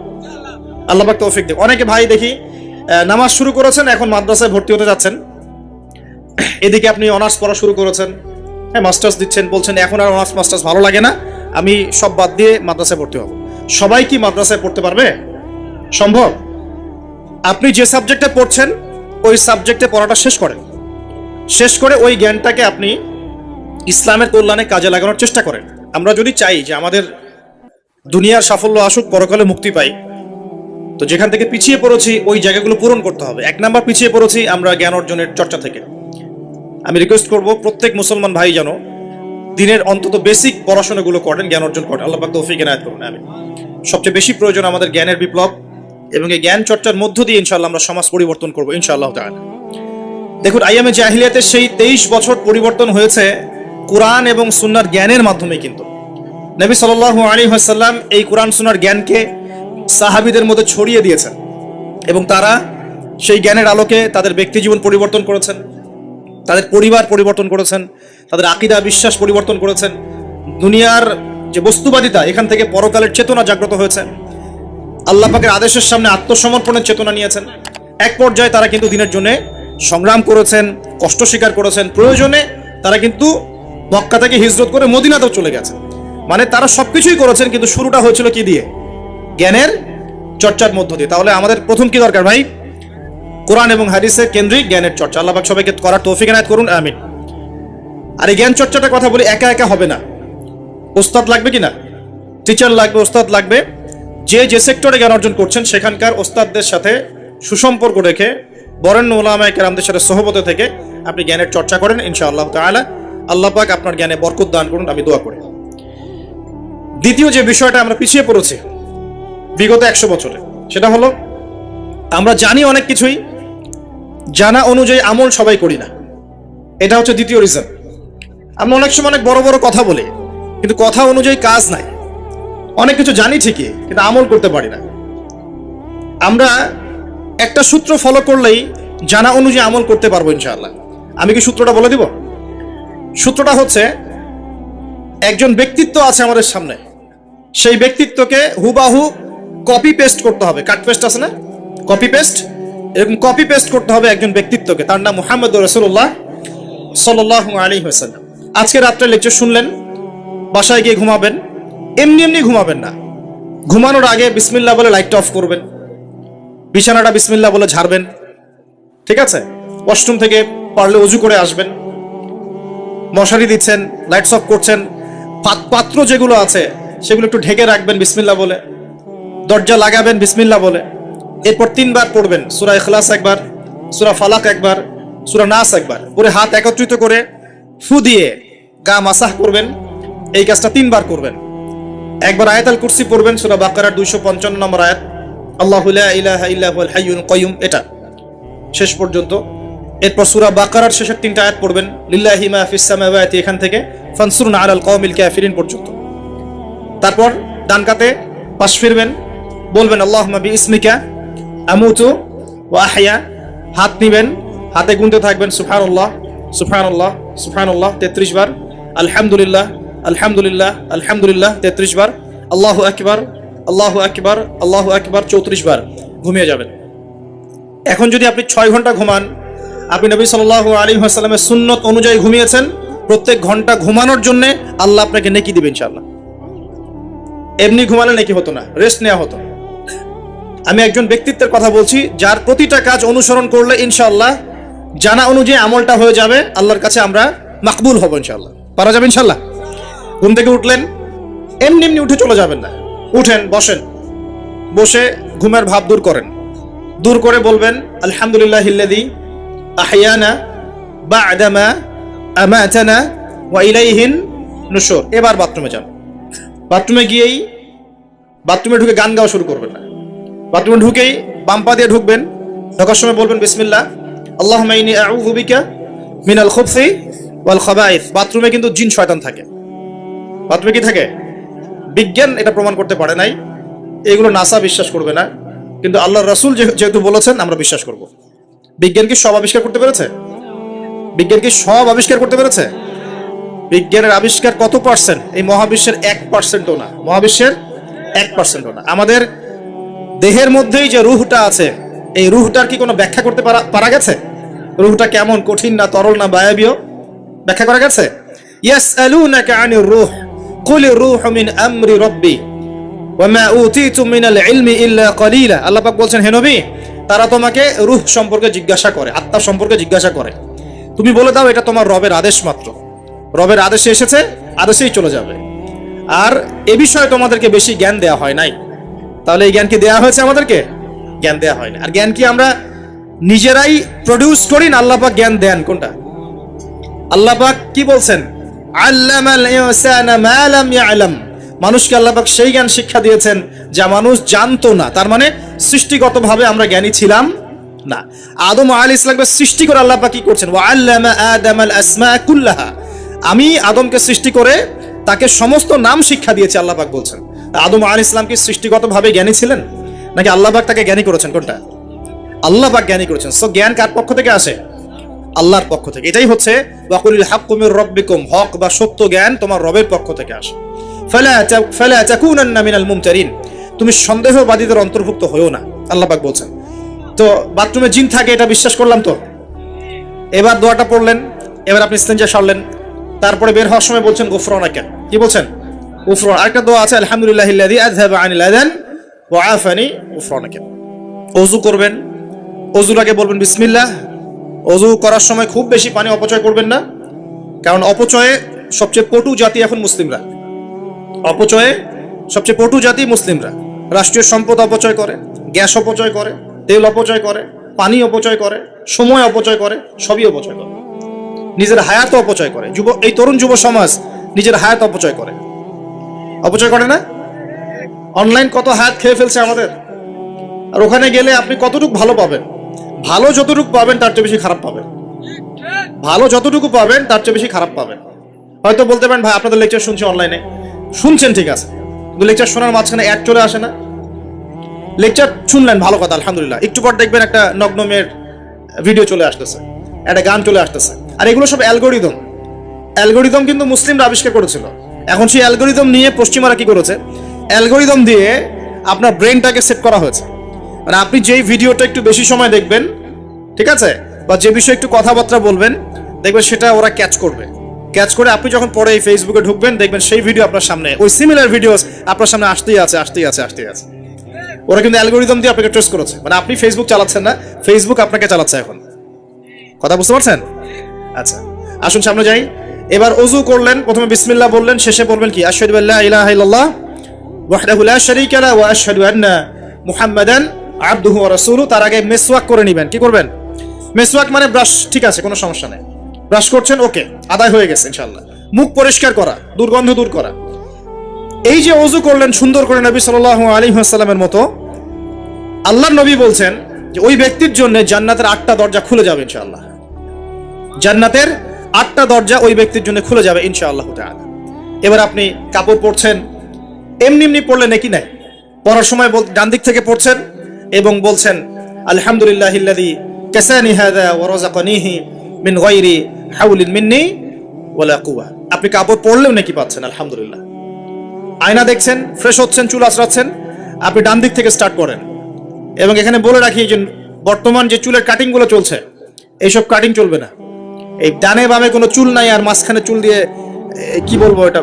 আল্লাহ পাক তৌফিক দেন। অনেকে ভাই দেখি নামাজ শুরু করেছেন, এখন মাদ্রাসায় ভর্তি হতে যাচ্ছেন, এদিকে আপনি অনার্স পড়া শুরু করেছেন, হ্যাঁ, মাস্টার্স দিচ্ছেন, বলছেন এখন আর অনার্স মাস্টার্স ভালো লাগে না, আমি সব বাদ দিয়ে মাদ্রাসায় ভর্তি হব। সবাই কি মাদ্রাসায় পড়তে পারবে? সম্ভব? আপনি যে সাবজেক্টে পড়ছেন ওই সাবজেক্টে পড়াটা শেষ করে ওই জ্ঞানটাকে আপনি ইসলামের কল্যাণে কাজে লাগানোর চেষ্টা করেন। আমরা যদি চাই যে আমাদের দুনিয়ার সাফল্য আসুক, পরকালে মুক্তি পাই, তো যেখান থেকে পিছিয়ে পড়েছি ওই জায়গাগুলো পূরণ করতে হবে। 1 নাম্বার পিছিয়ে পড়েছি আমরা জ্ঞান অর্জনের চর্চা থেকে। আমি রিকোয়েস্ট করব প্রত্যেক মুসলমান ভাই যেন দিনের অন্তত বেসিক পড়াশোনাগুলো করেন, জ্ঞান অর্জন করেন। আল্লাহ পাক তৌফিক এনায়েত করুন। আমিন। সবচেয়ে বেশি প্রয়োজন আমাদের জ্ঞানের বিপ্লব, এবং এই জ্ঞান চর্চার মধ্য দিয়ে ইনশাআল্লাহ আমরা সমাজ পরিবর্তন করবো ইনশাআল্লাহ তাআলা। দেখুন, আইয়ামে জাহিলিয়াতের সেই 23 বছর পরিবর্তন হয়েছে কোরআন এবং সুন্নাহর জ্ঞানের মাধ্যমে। কিন্তু নবী সাল্লাল্লাহু আলাইহি ওয়াসাল্লাম এই কোরআন সুন্নাহর জ্ঞানকে সাহাবীদের মধ্যে ছড়িয়ে দিয়েছেন এবং তারা সেই জ্ঞানের আলোকে তাদের ব্যক্তি জীবন পরিবর্তন করেছেন, তাদের পরিবার পরিবর্তন করেছেন, তাদের আকীদা বিশ্বাস পরিবর্তন করেছেন। দুনিয়ার যে বস্তুবাদিতা, এখান থেকে পরকালের চেতনা জাগ্রত হয়েছে। আল্লাহ পাকের আদেশের সামনে আত্মসমর্পণের চেতনা নিয়েছেন। এক পর্যায়ে তারা কিন্তু দিনের জন্য সংগ্রাম করেছেন, কষ্ট স্বীকার করেছেন, প্রয়োজনে তারা কিন্তু মক্কা থেকে হিজরত করে মদিনাতেও চলে গেছেন। মানে তারা সবকিছুই করেছেন, কিন্তু শুরুটা হয়েছিল কি দিয়ে? জ্ঞানের চর্চার মধ্য দিয়ে। তাহলে আমাদের প্রথম কি দরকার ভাই? কোরআন এবং হাদিসের কেন্দ্রিক জ্ঞানের চর্চা। আল্লাহ পাক সবাইকে করার তৌফিক এনায়েত করুন, আমিন। আর এই জ্ঞান চর্চাটা কথা বলি, একা একা হবে না, ওস্তাদ লাগবে কিনা? টিচার লাগবে, ওস্তাদ লাগবে। যে যে সেক্টরে জ্ঞান অর্জন করছেন সেখানকার ওস্তাদদের সাথে সুসম্পর্ক রেখে বরেণ্য উলামায়ে কেরামদের সাথে সহবতে থেকে আপনি জ্ঞানের চর্চা করেন, ইনশাআল্লাহ তাআলা আল্লাহ পাক আপনার জ্ঞানে বরকত দান করুন, আমি দোয়া করি। দ্বিতীয় যে বিষয়টা আমরা পিছিয়ে পড়েছি বিগত 100 বছরে, সেটা হলো আমরা জানি অনেক কিছুই, জানা অনুযায়ী আমল সবাই করি না। এটা হচ্ছে দ্বিতীয় রিজন। আমরা অনেক সময় অনেক বড় বড় কথা বলি, কিন্তু কথা অনুযায়ী কাজ নাই। অনেক কিছু জানি ঠিকই, কিন্তু আমল করতে পারি না। আমরা একটা সূত্র ফলো করলেই জানা অনুযায়ী আমল করতে পারবো ইনশাআল্লাহ। আমি কি সূত্রটা বলে দিব? সূত্রটা হচ্ছে, একজন ব্যক্তিত্ব আছে আমাদের সামনে, সেই ব্যক্তিত্বকে হুবাহু কপি পেস্ট করতে হবে। কাট পেস্ট আছে না, কপি পেস্ট, এরকম কপি পেস্ট করতে হবে একজন ব্যক্তিত্বকে। তার নাম মুহাম্মদুর রাসূলুল্লাহ সাল্লাল্লাহু আলাইহি ওয়াসাল্লাম। আজকে রাত্রে লেকচার শুনলেন, বাসায় গিয়ে ঘুমাবেন, এমনি এমনি ঘুমাবেন না। ঘুমানোর আগে বিসমিল্লাহ বলে লাইটটা অফ করবেন, বিছানাটা বিসমিল্লাহ বলে ঝাড়বেন, ঠিক আছে? ওয়াশরুম থেকে পারলে ওযু করে আসবেন, মশারি দিচ্ছেন, লাইটস অফ করছেন, পাত্র যেগুলো আছে সেগুলো একটু ঢেকে রাখবেন বিসমিল্লাহ বলে, দরজা লাগাবেন বিসমিল্লাহ বলে। এরপর 3 বার পড়বেন সূরা ইখলাস একবার, সূরা ফালাক একবার, সূরা নাস একবার, পরে হাত একত্রিত করে ফু দিয়ে গা মাসাহ করবেন। এই কাজটা 3 বার করবেন। একবার আয়াতুল কুরসি পড়বেন, সূরা বাকারার 255 নম্বর আয়াত, আল্লাহু লা ইলাহা ইল্লা হুয়াল হাইয়ুল কাইয়ুম, এটা শেষ পর্যন্ত। এরপর সূরা বাকারার শেষের 3টা আয়াত পড়বেন, লিল্লাহি মা ফিস সামাওয়াতি, এখান থেকে ফানসুরনা আলাল কওমিল কাফিরিন পর্যন্ত। তারপর ডান কাতে পাশ ফিরবেন, বলবেন আল্লাহুম্মা বিইসমিকা আমুতু ওয়া আহইয়া। হাত নিবেন, হাতে গুনতে থাকবেন সুবহানাল্লাহ সুবহানাল্লাহ সুবহানাল্লাহ 33 বার, আলহামদুলিল্লাহ আলহামদুলিল্লাহ আলহামদুলিল্লাহ 33 বার, আল্লাহু আকবার আল্লাহু আকবার আল্লাহু আকবার 34 বার, ঘুমিয়ে যাবেন। এখন যদি আপনি 6 ঘন্টা ঘুমান, আপনি নবী সাল্লাল্লাহু আলাইহি ওয়াসাল্লামের সুন্নত অনুযায়ী ঘুমিয়েছেন, প্রত্যেক ঘন্টা ঘুমানোর জন্য আল্লাহ আপনাকে নেকি দিবেন ইনশাআল্লাহ। এমনি ঘুমালে নেকি হতো না, রেস্ট নেওয়া হতো। আমি একজন ব্যক্তিত্বের কথা বলছি, যার প্রতিটা কাজ অনুসরণ করলে ইনশাআল্লাহ জানা অনুযায়ী আমলটা হয়ে যাবে, আল্লাহর কাছে আমরা মাকবুল হব ইনশাআল্লাহ, পারা যাবে ইনশাআল্লাহ। ঘুম থেকে উঠলেন, এমনি এমনি উঠে চলে যাবেন না। উঠেন, বসেন, বসে ঘুমের ভাব দূর করেন, দূর করে বলবেন আলহামদুলিল্লাহিল্লাযী আহইয়ানা বা'দা মা আমাতানা ওয়া ইলাইহিন নুশুর। এবার বাথরুমে যান। বাথরুমে গিয়েই বাথরুমে ঢুকে গান গাওয়া শুরু করবেন না। বাথরুমে ঢুকেই বাম পা দিয়ে ঢুকবেন, ঢোকার সময় বলবেন বিসমিল্লাহ আল্লাহুম্মা ইন্নী আউযু বিকা মিনাল খুবসি ওয়াল খাবাইস। বাথরুমে কিন্তু জিন শয়তান থাকে। বাথরুমে কি থাকে? বিজ্ঞান এটা প্রমাণ করতে পারে নাই, এগুলো নাসা বিশ্বাস করবে না, কিন্তু আল্লাহর রাসূল যেহেতু বলেছেন আমরা বিশ্বাস করব। বিজ্ঞান কি সব আবিষ্কার করতে পেরেছে? বিজ্ঞান কি সব আবিষ্কার করতে পেরেছে? বিজ্ঞানের আবিষ্কার কত পার্সেন্ট? এই মহাবিশ্বের 1%ও না, মহাবিশ্বের 1%ও না। আমাদের দেহের মধ্যেই যে রুহটা আছে, এই রুহটার কি কোনো ব্যাখ্যা করতে পারা গেছে? রুহটা কেমন, কঠিন না তরল না বায়বীয়, ব্যাখ্যা করা গেছে? ইয়াসআলুনাকা আনির রূহ কুলির রূহু মিন আমরি রাব্বি ওয়া মা উতীতুম মিনাল ইলমি ইল্লা কলিলা। আল্লাহ পাক বলছেন, হে নবী, তারা তোমাকে রূহ সম্পর্কে জিজ্ঞাসা করে, আত্মা সম্পর্কে জিজ্ঞাসা করে, তুমি বলে দাও এটা তোমার রবের আদেশ মাত্র। রবের আদেশে এসেছে, আদেশেই চলে যাবে। আর এ বিষয়ে তোমাদেরকে বেশি জ্ঞান দেওয়া হয় নাই। তাহলে এই জ্ঞান কি দেওয়া হয়েছে আমাদেরকে? জ্ঞান দেওয়া হয় না। আর জ্ঞান কি আমরা নিজেরাই প্রডিউস করি না আল্লাহ পাক জ্ঞান দেন? কোনটা? আল্লাহ পাক কি বলছেন? আল্লামাল ইনসানা মা লাম ইয়ালাম। মানুষকে আল্লাহ পাক সেই জ্ঞান শিক্ষা দিয়েছেন যা মানুষ জানতো না। তার মানে সৃষ্টিগতভাবে আমরা জ্ঞানী ছিলাম না। আদম আলাইহিস সালামকে সৃষ্টি করে আল্লাহ পাক কি করছেন? ওয়া আল্লামা আদামাল আসমা কুল্লাহা। আমি আদমকে সৃষ্টি করে তাকে সমস্ত নাম শিক্ষা দিয়েছি, আল্লাহ পাক বলছেন। আদম আলাইহিস সালাম কি সৃষ্টিগতভাবে জ্ঞানী ছিলেন, নাকি আল্লাহ পাক তাকে জ্ঞানী করেছেন? কোনটা? আল্লাহ পাক জ্ঞানী করেছেন। সো জ্ঞান কার পক্ষ থেকে আসে? আল্লাহর পক্ষ থেকে। এটাই হচ্ছে ওয়াকুলিল হাক্কু মির রাব্বিকুম, হক বা সত্য জ্ঞান তোমার রবের পক্ষ থেকে আসে। ফালা তাকুনান্না মিনাল মুমতারিন, তুমি সন্দেহবাদীদের অন্তর্ভুক্ত হয়ো না, আল্লাহ পাক বলছেন। তো বাথরুমে জিন থাকে এটা বিশ্বাস করলাম তো, এবার দোয়াটা পড়লেন, এবার আপনি ইস্তেঞ্জা সারলেন, তারপরে বের হওয়ার সময় বলছেন গুফরানাকা, কি বলছেন? গুফরান। আরেকটা দোয়া আছে, আলহামদুলিল্লাহিল্লাযী আযহাবা আনিল আযান ওয়া আফানি গুফরানাকা। ওযু করবেন, ওযুর আগে বলবেন বিসমিল্লাহ। ওযু করার সময় খুব বেশি পানি অপচয় করবেন না, কারণ অপচয়ে সবচেয়ে পটু জাতি এখন মুসলিমরা। অপচয়ে সবচেয়ে পটু জাতি মুসলিমরা। রাষ্ট্রীয় সম্পদ অপচয় করে, গ্যাস অপচয় করে, তেল অপচয় করে, পানি অপচয় করে, সময় অপচয় করে, সবই অপচয় করে। নিজের হায়াত অপচয় করে। এই তরুণ যুব সমাজ নিজের হায়াত অপচয় করে। অপচয় করে না? অনলাইন কত হায়াত খেয়ে ফেলছে আমাদের। আর ওখানে গেলে আপনি কতটুকু ভালো পাবেন? ভালো যতটুকু পাবেন তার চেয়ে বেশি খারাপ পাবেন। ভালো যতটুকু পাবেন তার চেয়ে বেশি খারাপ পাবেন। হয়তো বলতে পারেন ভাই আপনাদের লেকচার শুনছি অনলাইনে, শুনছেন ঠিক আছে, কিন্তু লেকচার শোনার মাঝখানে অ্যাড চলে আসে না? লেকচার শুনলেন, ভালো কথা, আলহামদুলিল্লাহ। একটু পর দেখবেন একটা নগ্ন মেয়ের ভিডিও চলে আসতেছে, একটা গান চলে আসতেছে। আর এগুলো সব অ্যালগোরিদম। অ্যালগোরিদম কিন্তু মুসলিমরা আবিষ্কার করেছিল। এখন সেই অ্যালগোরিদম নিয়ে পশ্চিমারা কি করেছে? অ্যালগোরিদম দিয়ে আপনার ব্রেনটাকে সেট করা হয়েছে। মানে আপনি যেই ভিডিওটা একটু বেশি সময় দেখবেন, ঠিক আছে, বা যে বিষয়ে একটু কথাবার্তা বলবেন, দেখবেন সেটা ওরা ক্যাচ করবে। ক্যাচ করে আপনি যখন পরে এই ফেসবুকে ঢুকবেন, দেখবেন সেই ভিডিও আপনার সামনে, ওই সিমিলার ভিডিওস আপনার সামনে আসতেই আছে, আসতেই আছে, আসতেই আছে। ওরা কিন্তু অ্যালগোরিদম দিয়ে আপনাকে ট্রেস করেছে। মানে আপনি ফেসবুক চালাচ্ছেন না, ফেসবুক আপনাকে চালাচ্ছে এখন। কথা বুঝতে পারছেন? আচ্ছা, আসুন সামনে যাই। এবার ওযু করলেন, প্রথমে বিসমিল্লাহ বললেন, শেষে বলবেন কি? আশহাদু আল্লা ইলাহা ইল্লাল্লাহ ওয়াহদাহু লা শারীকা লাহু ওয়া আশহাদু আন্না মুহাম্মাদান আবদুহু ওয়া রাসূলুহু। তার আগে মেসওয়াক করে নেবেন। কি করবেন? মেসওয়াক মানে ব্রাশ, ঠিক আছে, কোনো সমস্যা নেই। ব্রাশ করছেন, ওকে, আদায় হয়ে গেছে ইনশাআল্লাহ। মুখ পরিষ্কার করা, দুর্গন্ধ দূর করা। এই যে ওযু করলেন সুন্দর করে নবী সাল্লাল্লাহু আলাইহি ওয়াসাল্লামের মতো, আল্লাহর নবী বলছেন যে ওই ব্যক্তির জন্য জান্নাতের 8টা দরজা খুলে যাবে ইনশাআল্লাহ। জান্নাতের 8টা দরজা ওই ব্যক্তির জন্য খুলে যাবে ইনশাআল্লাহ তাআলা। এবার আপনি কাপড় পরছেন, এমনি এমনি পড়লে নাকি নাই, পড়ার সময় ডান দিক থেকে পড়ছেন এবং বলছেন আলহামদুলিল্লাহিল্লাযী কাসানি হাযা ওয়া রাযাকানিহি মিন গায়রি হাওলিন মিন্নি ওয়ালা কুওয়া। আপনি কাপড় পরলেও নাকি পাচ্ছেন আলহামদুলিল্লাহ। আয়না দেখছেন, ফ্রেশ হচ্ছেন, চুল আঁচড়াচ্ছেন, আপনি ডান দিক থেকে স্টার্ট করেন। এবং এখানে বলে রাখি যে বর্তমান যে চুলের কাটিং গুলো চলছে, এইসব কাটিং চলবে না। এই ডানে বামে কোনো চুল নাই আর মাঝখানে চুল দিয়ে, কি বলবো এটা,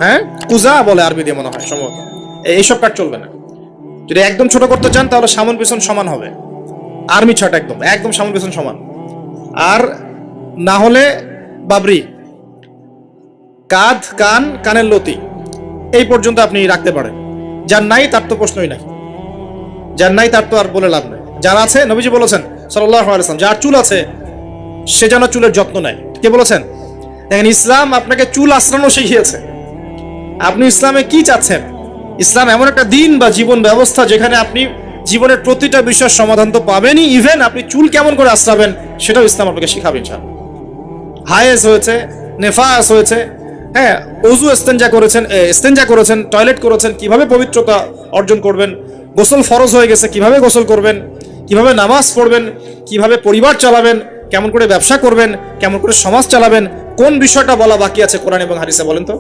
হ্যাঁ, কুজা বলে আরবি দিয়ে মনে হয় সম্ভবত, এইসব কাট চলবে না। যদি একদম ছোট করতে চান তাহলে সামন পিছন সমান হবে, আর্মি ছাট, একদম একদম সামন পিছন সমান। আর না হলে বাবরি, কাঁধ, কান, কানের লতি এই পর্যন্ত আপনি রাখতে পারেন। যার নাই তার তো প্রশ্নই নাই, যার নাই তার তো আর বলে লাভ নাই। যার আছে, নবীজি বলেছেন সাল্লাল্লাহু আলাইহি ওয়াসাল্লাম, যার চুল আছে সে যেন চুলের যত্ন নেয়। কে বলেছেন? দেখেন, ইসলাম আপনাকে চুল আঁচড়ানো শিখিয়েছে। আপনি ইসলামে কি চাচ্ছেন? ইসলাম এমন একটা দিন বা জীবন ব্যবস্থা যেখানে আপনি জীবনের প্রতিটা বিষয়ের সমাধান তো পাবেনই, ইভেন আপনি চুল কেমন করে আঁচড়াবেন সেটাও ইসলাম আপনাকে শিখাবেন। হায়েজ হয়েছে, নেফাস হয়েছে, হ্যাঁ, ওযু ইস্তেঞ্জা করেছেন, টয়লেট করেছেন, কিভাবে পবিত্রতা অর্জন করবেন, গোসল ফরজ হয়ে গেছে, কিভাবে গোসল করবেন, কিভাবে নামাজ পড়বেন, কিভাবে পরিবার চালাবেন, কেমন করে ব্যবসা করবেন, কেমন করে সমাজ চালাবেন, কোন বিষয়টা বলা বাকি আছে কোরআন এবং হাদিসে? বলেন তো,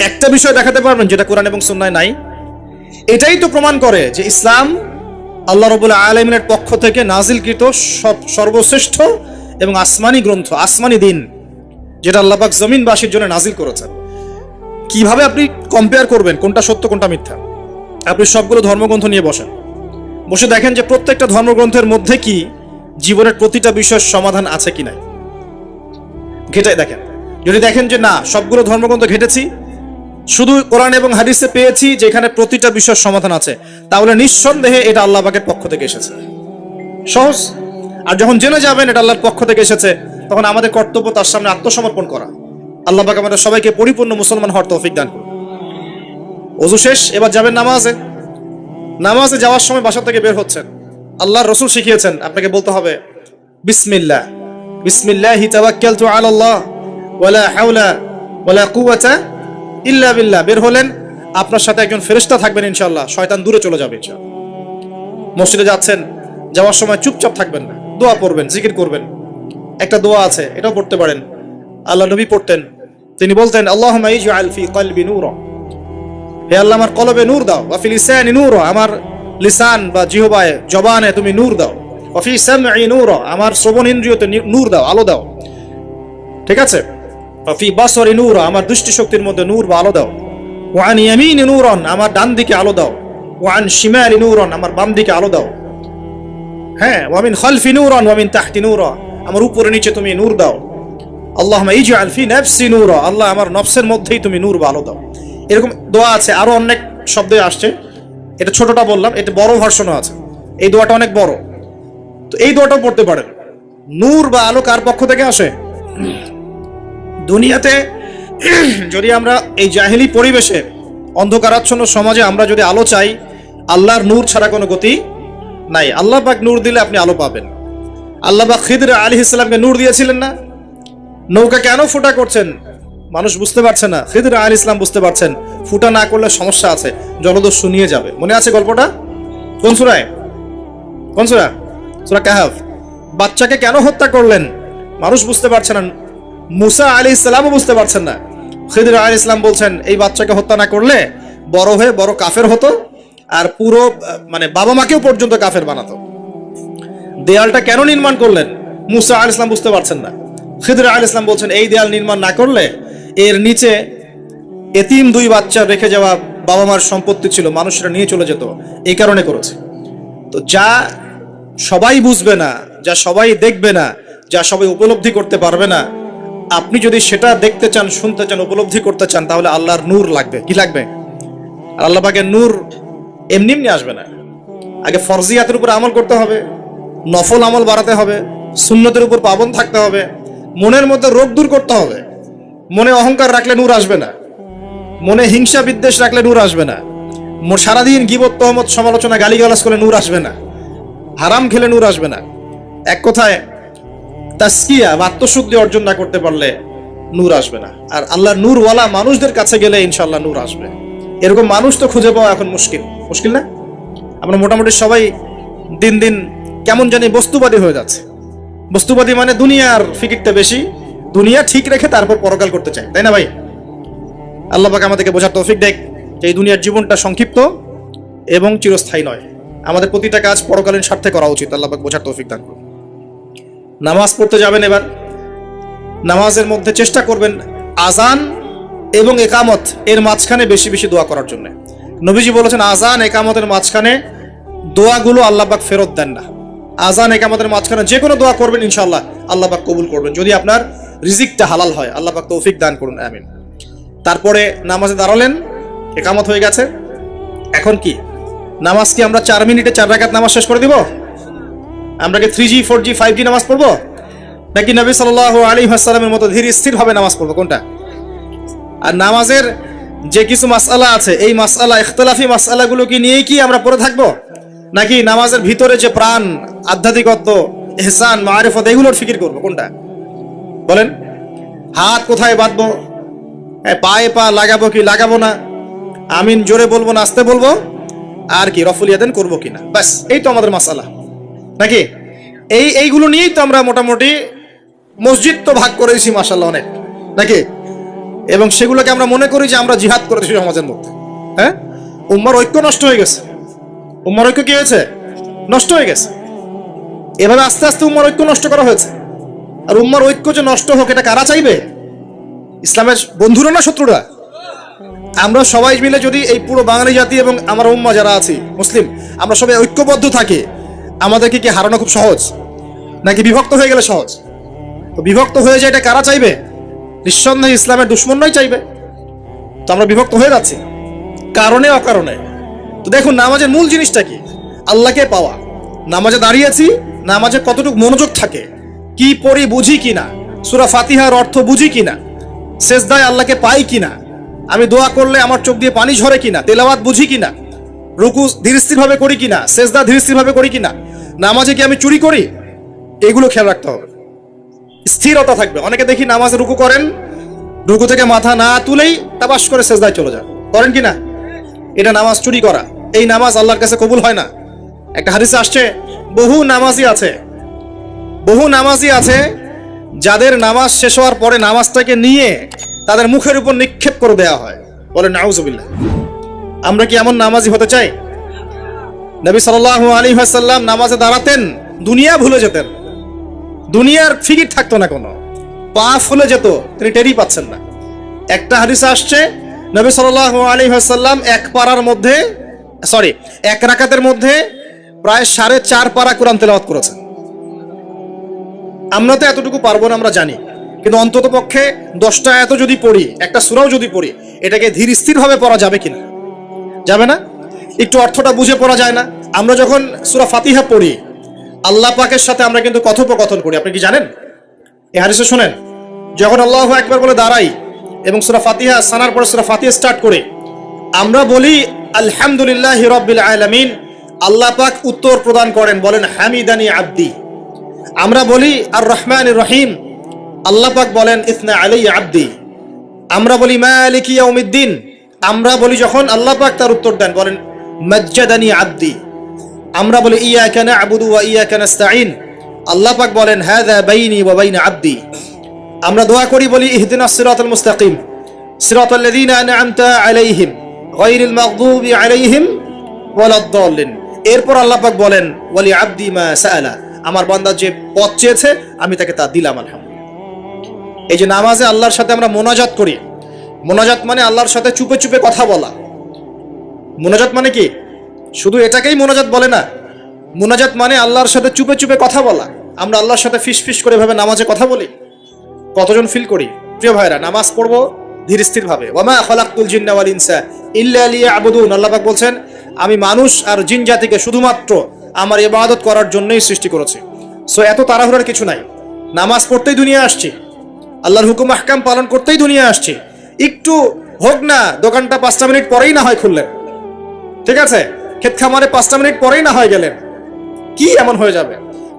একটা বিষয় দেখাতে পারবেন যেটা কোরআন এবং সুন্নায় নাই? এটাই তো প্রমাণ করে যে ইসলাম আল্লাহ রাব্বুল আলামিনের পক্ষ থেকে নাজিলকৃত সর্বশ্রেষ্ঠ এবং আসমানি গ্রন্থ, আসমানি দিন, যেটা আল্লাহ পাক জমিনবাসীর জন্য নাজিল করেছেন। কিভাবে আপনি কম্পেয়ার করবেন কোনটা সত্য কোনটা মিথ্যা? আপনি সবগুলো ধর্মগ্রন্থ নিয়ে বসে দেখেন যে প্রত্যেকটা ধর্মগ্রন্থের মধ্যে কি জীবনের প্রতিটা বিষয়ের সমাধান আছে কি নাই, ঘেটে দেখেন। যদি দেখেন যে না, সবগুলো ধর্মগ্রন্থ ঘেটেছি, শুধু কোরআন এবং হাদিসে পেয়েছি যেখানে প্রতিটা বিষয়ের সমাধান আছে, তাহলে নিঃসন্দেহে এটা আল্লাহ পাকের পক্ষ থেকে এসেছে। সহজ। আর যখন জেনে যাবেন এটা আল্লাহর পক্ষ থেকে এসেছে, তখন আমাদের কর্তব্য তার সামনে আত্মসমর্পণ করা। আল্লাহ পাক আমাদের সবাইকে পরিপূর্ণ মুসলমান হওয়ার তৌফিক দান করুন। ওযু শেষ, এবার যাবেন নামাজে। নামাজে যাওয়ার সময় বাসা থেকে বের হচ্ছেন, আল্লাহর রাসূল শিখিয়েছেন আপনাকে বলতে হবে বিসমিল্লাহ, বিসমিল্লাহি তাওয়াক্কালতু আলাল্লাহ ওয়ালা হাওলা ওয়ালা কুওয়াতা ইল্লা বিল্লাহ। বের হলেন, আপনার সাথে একজন ফেরেশতা থাকবেন ইনশাআল্লাহ, শয়তান দূরে চলে যাবে ইনশাআল্লাহ। মসজিদে যাচ্ছেন, যাওয়ার সময় চুপচাপ থাকবেন না, দোয়া পড়বেন, জিকির করবেন। একটা দোয়া আছে, এটাও পড়তে পারেন, আল্লাহ নবী পড়তেন। তিনি বলতেন আল্লাহুম্মা ইজআল ফি কলবি নূরা, হে আল্লাহ আমার কলবে নূর দাও, ওয়া ফি লিসানি নূরা, আমার লিসান বা জিহবায়ে জবানে তুমি নূর দাও, ওয়াফি সামঈ নূরা, আমার শ্রবণ ইন্দ্রিয়তে নূর দাও, আলো দাও। ঠিক আছে, ওয়াফি বাসরি নূরা, আমার দৃষ্টি শক্তির মধ্যে নূর বা আলো দাও। ওয়া আন ইয়ামিনি নূরান, আমার ডান দিকে আলো দাও। ওয়া আন শিমালি নূরান, আমার বাম দিকে আলো দাও। হ্যাঁ, ওয়া মিন খালফি নূরান ওয়া মিন তাহতি নূরা, আমার উপরে নিচে তুমি নূর দাও। আল্লাহুম্মা ইজআল ফি নাফসি নূরা, আল্লাহ আমার নফসের মধ্যেই তুমি নূর বা আলো দাও। এরকম দোয়া আছে, আরো অনেক শব্দে আসছে। এটা ছোটটা বললাম, এটা বড় ভার্সনও আছে। এই দোয়াটা অনেক বড়, তো এই দোয়াটাও পড়তে পারেন। নূর বা আলো কার পক্ষ থেকে আসে? দুনিয়াতে যদি আমরা এই জাহেলি পরিবেশে, অন্ধকারাচ্ছন্ন সমাজে আমরা যদি আলো চাই, আল্লাহর নূর ছাড়া কোনো গতি নাই। আল্লাহ পাক নূর দিলে আপনি আলো পাবেন। আল্লাহ পাক খিদর আলাইহিস সালামকে নূর দিয়েছিলেন না? নৌকা কেন ফুটা করছেন মানুষ বুঝতে পারছে না, খিদর আলাইহিস সালাম বুঝতে পারছেন ফুটা না করলে সমস্যা আছে, জলদস্যু নিয়ে যাবে। মনে আছে গল্পটা? কোন সূরায়? কোন সূরা? সূরা কাহফ। বাচ্চাকে কেন হত্যা করলেন মানুষ বুঝতে পারছে না, মুসা আলাইহিস সালামও বুঝতে পারছেন না। খিদর আলাইহিস সালাম বলছেন এই বাচ্চাকে হত্যা না করলে বড় হয়ে বড় কাফের হতো, আর পুরো মানে বাবা মাকেও পর্যন্ত কাফের বানাতো। দেয়ালটা কেন নির্মাণ করলেন মুসা আলাইহিস সালাম বুঝতে পারছেন না। খিদর আলাইহিস সালাম বলছেন এই দেয়াল নির্মাণ না করলে এর নিচে এতিম দুই বাচ্চা রেখে যাওয়া বাবা মার সম্পত্তি ছিল, মানুষরা নিয়ে চলে যেত, এই কারণে করেছে। তো যা সবাই বুঝবে না, যা সবাই দেখবে না, যা সবাই উপলব্ধি করতে পারবে না, আপনি যদি সেটা দেখতে চান, শুনতে চান, উপলব্ধি করতে চান, তাহলে আল্লাহর নূর লাগবে। কি লাগবে? আর আল্লাহ পাকের নূর এমনি এমনি আসবে না। আগে ফরজিয়াতের উপর আমল করতে হবে, নফল আমল বাড়াতে হবে, সুন্নতের উপর পাবন থাকতে হবে, মনের মধ্যে রোগ দূর করতে হবে। মনে অহংকার রাখলে নূর আসবে না, মনে হিংসা বিদ্বেষ রাখলে নূর আসবে না, সারাদিন গীবত তহমত সমালোচনা গালিগালাজ করলে নূর আসবে না, হারাম খেলে নূর আসবে না। এক কথায় তাসকিয়া বা আত্মশুদ্ধি অর্জন না করতে পারলে নূর আসবে না। আর আল্লাহর নূরওয়ালা মানুষদের কাছে গেলে ইনশাআল্লাহ নূর আসবে। এরকম মানুষ তো খুঁজে পাওয়া এখন মুশকিল, মুশকিল না? আমরা মোটামুটি সবাই দিন দিন কেমন জানি বস্তুবাদী হয়ে যাচ্ছে। বস্তুবাদী মানে দুনিয়ার ফিকিরটা বেশি, দুনিয়া ঠিক রেখে তারপর পরকাল করতে চাই, তাই না ভাই? আল্লাহ পাক আমাদেরকে বোঝার তৌফিক দেখ যে এই দুনিয়ার জীবনটা সংক্ষিপ্ত এবং চিরস্থায়ী নয়। আমাদের প্রতিটা কাজ পরকালীন স্বার্থে করা উচিত। আল্লাহ পাক বোঝার তৌফিক দান করুন। নামাজ পড়তে যাবেন, এবার নামাজের মধ্যে চেষ্টা করবেন আজান এবং একামত এর মাঝখানে বেশি বেশি দোয়া করার জন্য। নবীজি বলেছেন আজান একামতের মাঝখানে দোয়াগুলো আল্লাহ পাক ফেরত দেন না। আজান একামতের মাঝখানে যে কোনো দোয়া করবেন ইনশাআল্লাহ আল্লাহ পাক কবুল করবেন, যদি আপনার রিজিকটা হালাল হয়। আল্লাহ পাক তৌফিক দান করুন, আমিন। তারপরে নামাজে দাঁড়ালেন, একামত হয়ে গেছে, এখন কি নামাজ কি আমরা 4 মিনিটে 4 রাকাত নামাজ শেষ করে দিব? আমরা কি 3G 4G 5G নামাজ পড়বো, নাকি নবী সাল্লাল্লাহু আলাইহি ওয়াসাল্লামের মতো ধীর স্থির ভাবে নামাজ পড়বো, কোনটা? আর নামাজের যে কিছু মাসআলা আছে, এই মাসআলা ইখতিলাফি মাসআলাগুলো কি নিয়ে কি আমরা পড়ে থাকবো, নাকি নামাজের ভিতরে যে প্রাণ, আধ্যাত্মিকত্ব, ইহসান, মারিফত, এগুলোর ফিকির করবো, কোনটা বলেন? হাত কোথায় বাঁধবো, পায়ে পা লাগাবো কি লাগাবো না, আমিন জোরে বলবো না আস্তে বলবো, আর কি রফুল ইয়াদান করবো কিনা, ব্যাস এই তো আমাদের মাসআলা, নাকি? এইগুলো নিয়েই তো আমরা মোটামুটি মসজিদ তো ভাগ করেছি মাশাআল্লাহ অনেক, নাকি? এবং সেগুলোকে আমরা মনে করি যে আমরা জিহাদ করেছি সমাজের মধ্যে। হ্যাঁ, উম্মার ঐক্য নষ্ট হয়ে গেছে। উম্মার ঐক্য কি হয়েছে? নষ্ট হয়ে গেছে। এভাবে আস্তে আস্তে উম্মার ঐক্য নষ্ট করা হয়েছে। আর উম্মার ঐক্য যে নষ্ট হোক এটা কারা চাইবে? ইসলামের বন্ধুরা না শত্রুরা? আমরা সবাই মিলে যদি এই পুরো বাঙালি জাতি এবং আমার উম্মা যারা আছি মুসলিম, আমরা সবাই ঐক্যবদ্ধ থাকি, আমাদেরকে কি হারানো খুব সহজ, নাকি বিভক্ত হয়ে গেলে সহজ? তো বিভক্ত হয়ে যায় এটা কারা চাইবে? নিঃসন্দেহে ইসলামের দুশ্মনরাই চাইবে। তো আমরা বিভক্ত হয়ে যাচ্ছি কারণে অকারণে। তো দেখুন নামাজের মূল জিনিসটা কি? আল্লাহকে পাওয়া। নামাজে দাঁড়িয়েছি, নামাজে কতটুকু মনোযোগ থাকে, কি পড়ি বুঝি কিনা, সূরা ফাতিহার অর্থ বুঝি কিনা, সেজদায় আল্লাহকে পাই কিনা, আমি দোয়া করলে আমার চোখ দিয়ে পানি ঝরে কিনা, তেলাওয়াত বুঝি কিনা, রুকু ধীরস্থির ভাবে করি কিনা, সেজদা ধীরস্থির ভাবে করি কিনা, নামাজে কি আমি চুরি করি, এগুলো খেয়াল রাখতে হবে। স্থিরতা থাকবে। অনেকে দেখি নামাজে রুকু করেন, রুকু থেকে মাথা না তুলেই তাবাস করে সেজদায় চলে যান, করেন কিনা? এটা নামাজ চুরি করা। এই নামাজ আল্লাহর কাছে কবুল হয় না। একটা হাদিসে আসছে বহু নামাজি আছে যাদের নামাজ শেষ হওয়ার পরে নামাজটাকে নিয়ে তাদের মুখের উপর নিক্ষেপ করে দেওয়া হয়। বলে নাউজুবিল্লাহ। আমরা কি এমন নামাজি হতে চাই? নবী সাল্লাল্লাহু আলাইহি ওয়াসাল্লাম নামাজে দাঁড়াতেন, দুনিয়া ভুলে যেতেন, দুনিয়ার ফিকির থাকতো না কোনো, পা ফুলে যেত, তিনি টেরই পাচ্ছেন না। একটা হাদিসে আসছে নবী সাল্লাল্লাহু আলাইহি ওয়াসাল্লাম এক রাকাতের মধ্যে প্রায় 4.5 পারা কোরআন তেলাওয়াত করেছেন। আমরা তো এতটুকু পারবো না, আমরা জানি, কিন্তু অন্তত পক্ষে 10টা আয়াত যদি পড়ি, একটা সূরাও যদি পড়ি, এটাকে ধীর স্থির ভাবে পড়া যাবে কিনা? যাবে না? একটু অর্থটা বুঝে পড়া যায় না? আমরা যখন সূরা ফাতিহা পড়ি, আল্লাহ পাকের সাথে আমরা কিন্তু কথোপকথন করি। আপনি কি জানেন? এই হাদিসে শুনেন, যখন আল্লাহু আকবার বলে দাঁড়াই এবং সূরা ফাতিহা সানার পর সূরা ফাতিহা স্টার্ট করি, আমরা বলি আলহামদুলিল্লাহি রাব্বিল আলামিন, আল্লাহ পাক উত্তর প্রদান করেন, বলেন হামিদানি আব্দি। আমরা বলি আর রহমানির রহিম, আল্লাহ পাক বলেন ইসনা আলাইয়া আব্দি। আমরা বলি মালিকি ইয়াউমিদ্দিন, আমরা বলি যখন, আল্লাহ পাক তার উত্তর দেন, বলেন মাজ্জাদানি আব্দি। আমরা বলি ইয়াকা না'বুদু ওয়া ইয়াকা নাস্তাঈন, আল্লাহ পাক বলেন হাযা বাইনি ওয়া বাইনা আব্দি। আমরা দোয়া করি, বলি ইহদিনাস সিরাতাল মুস্তাকিম সিরাতাল লাযীনা আন'আমতা আলাইহিম গায়রিল মাগদুবি আলাইহিম ওয়ালাদ-দাল্লিন। এরপর আল্লাহ পাক বলেন ওয়ালি আব্দি মা সাআলা, আমার বান্দা যে পথ চেয়েছে আমি তাকে তা দিলাম, আলহামদুলিল্লাহ। এই যে নামাজে আল্লাহর সাথে আমরা মোনাজাত করি, মোনাজাত মানে আল্লাহর সাথে চুপে চুপে কথা বলা। মোনাজাত মানে কি? শুধু এটাকেই মোনাজাত বলে না, মোনাজাত মানে আল্লাহর সাথে চুপে চুপে কথা বলা। আমরা আল্লাহর সাথে ফিস ফিস করে ভাবে নামাজে কথা বলি, কতজন ফিল করি? প্রিয় ভাইরা, নামাজ পড়বো ধীর স্থির ভাবে। ওয়ামা খালাকতুল জিন্না ওয়াল ইনসা ইল্লা লিয়াবুদুন, আল্লাহ পাক বলছেন আমি মানুষ আর জিন জাতিকে শুধুমাত্র আমার ইবাদত করার জন্যই সৃষ্টি করেছি। সো এত তাড়াহুড়ার কিছু নাই, নামাজ পড়তেই দুনিয়া আসছি, আল্লাহর হুকুম আহকাম পালন করতেই দুনিয়া আসছি। একটু হোক না, দোকানটা 5টা মিনিট পরেই না হয় খুললেন, ঠিক আছে, ক্ষেত খামারে 5টা মিনিট পরেই না হয় গেলেন, কি এমন হয়ে যাবে?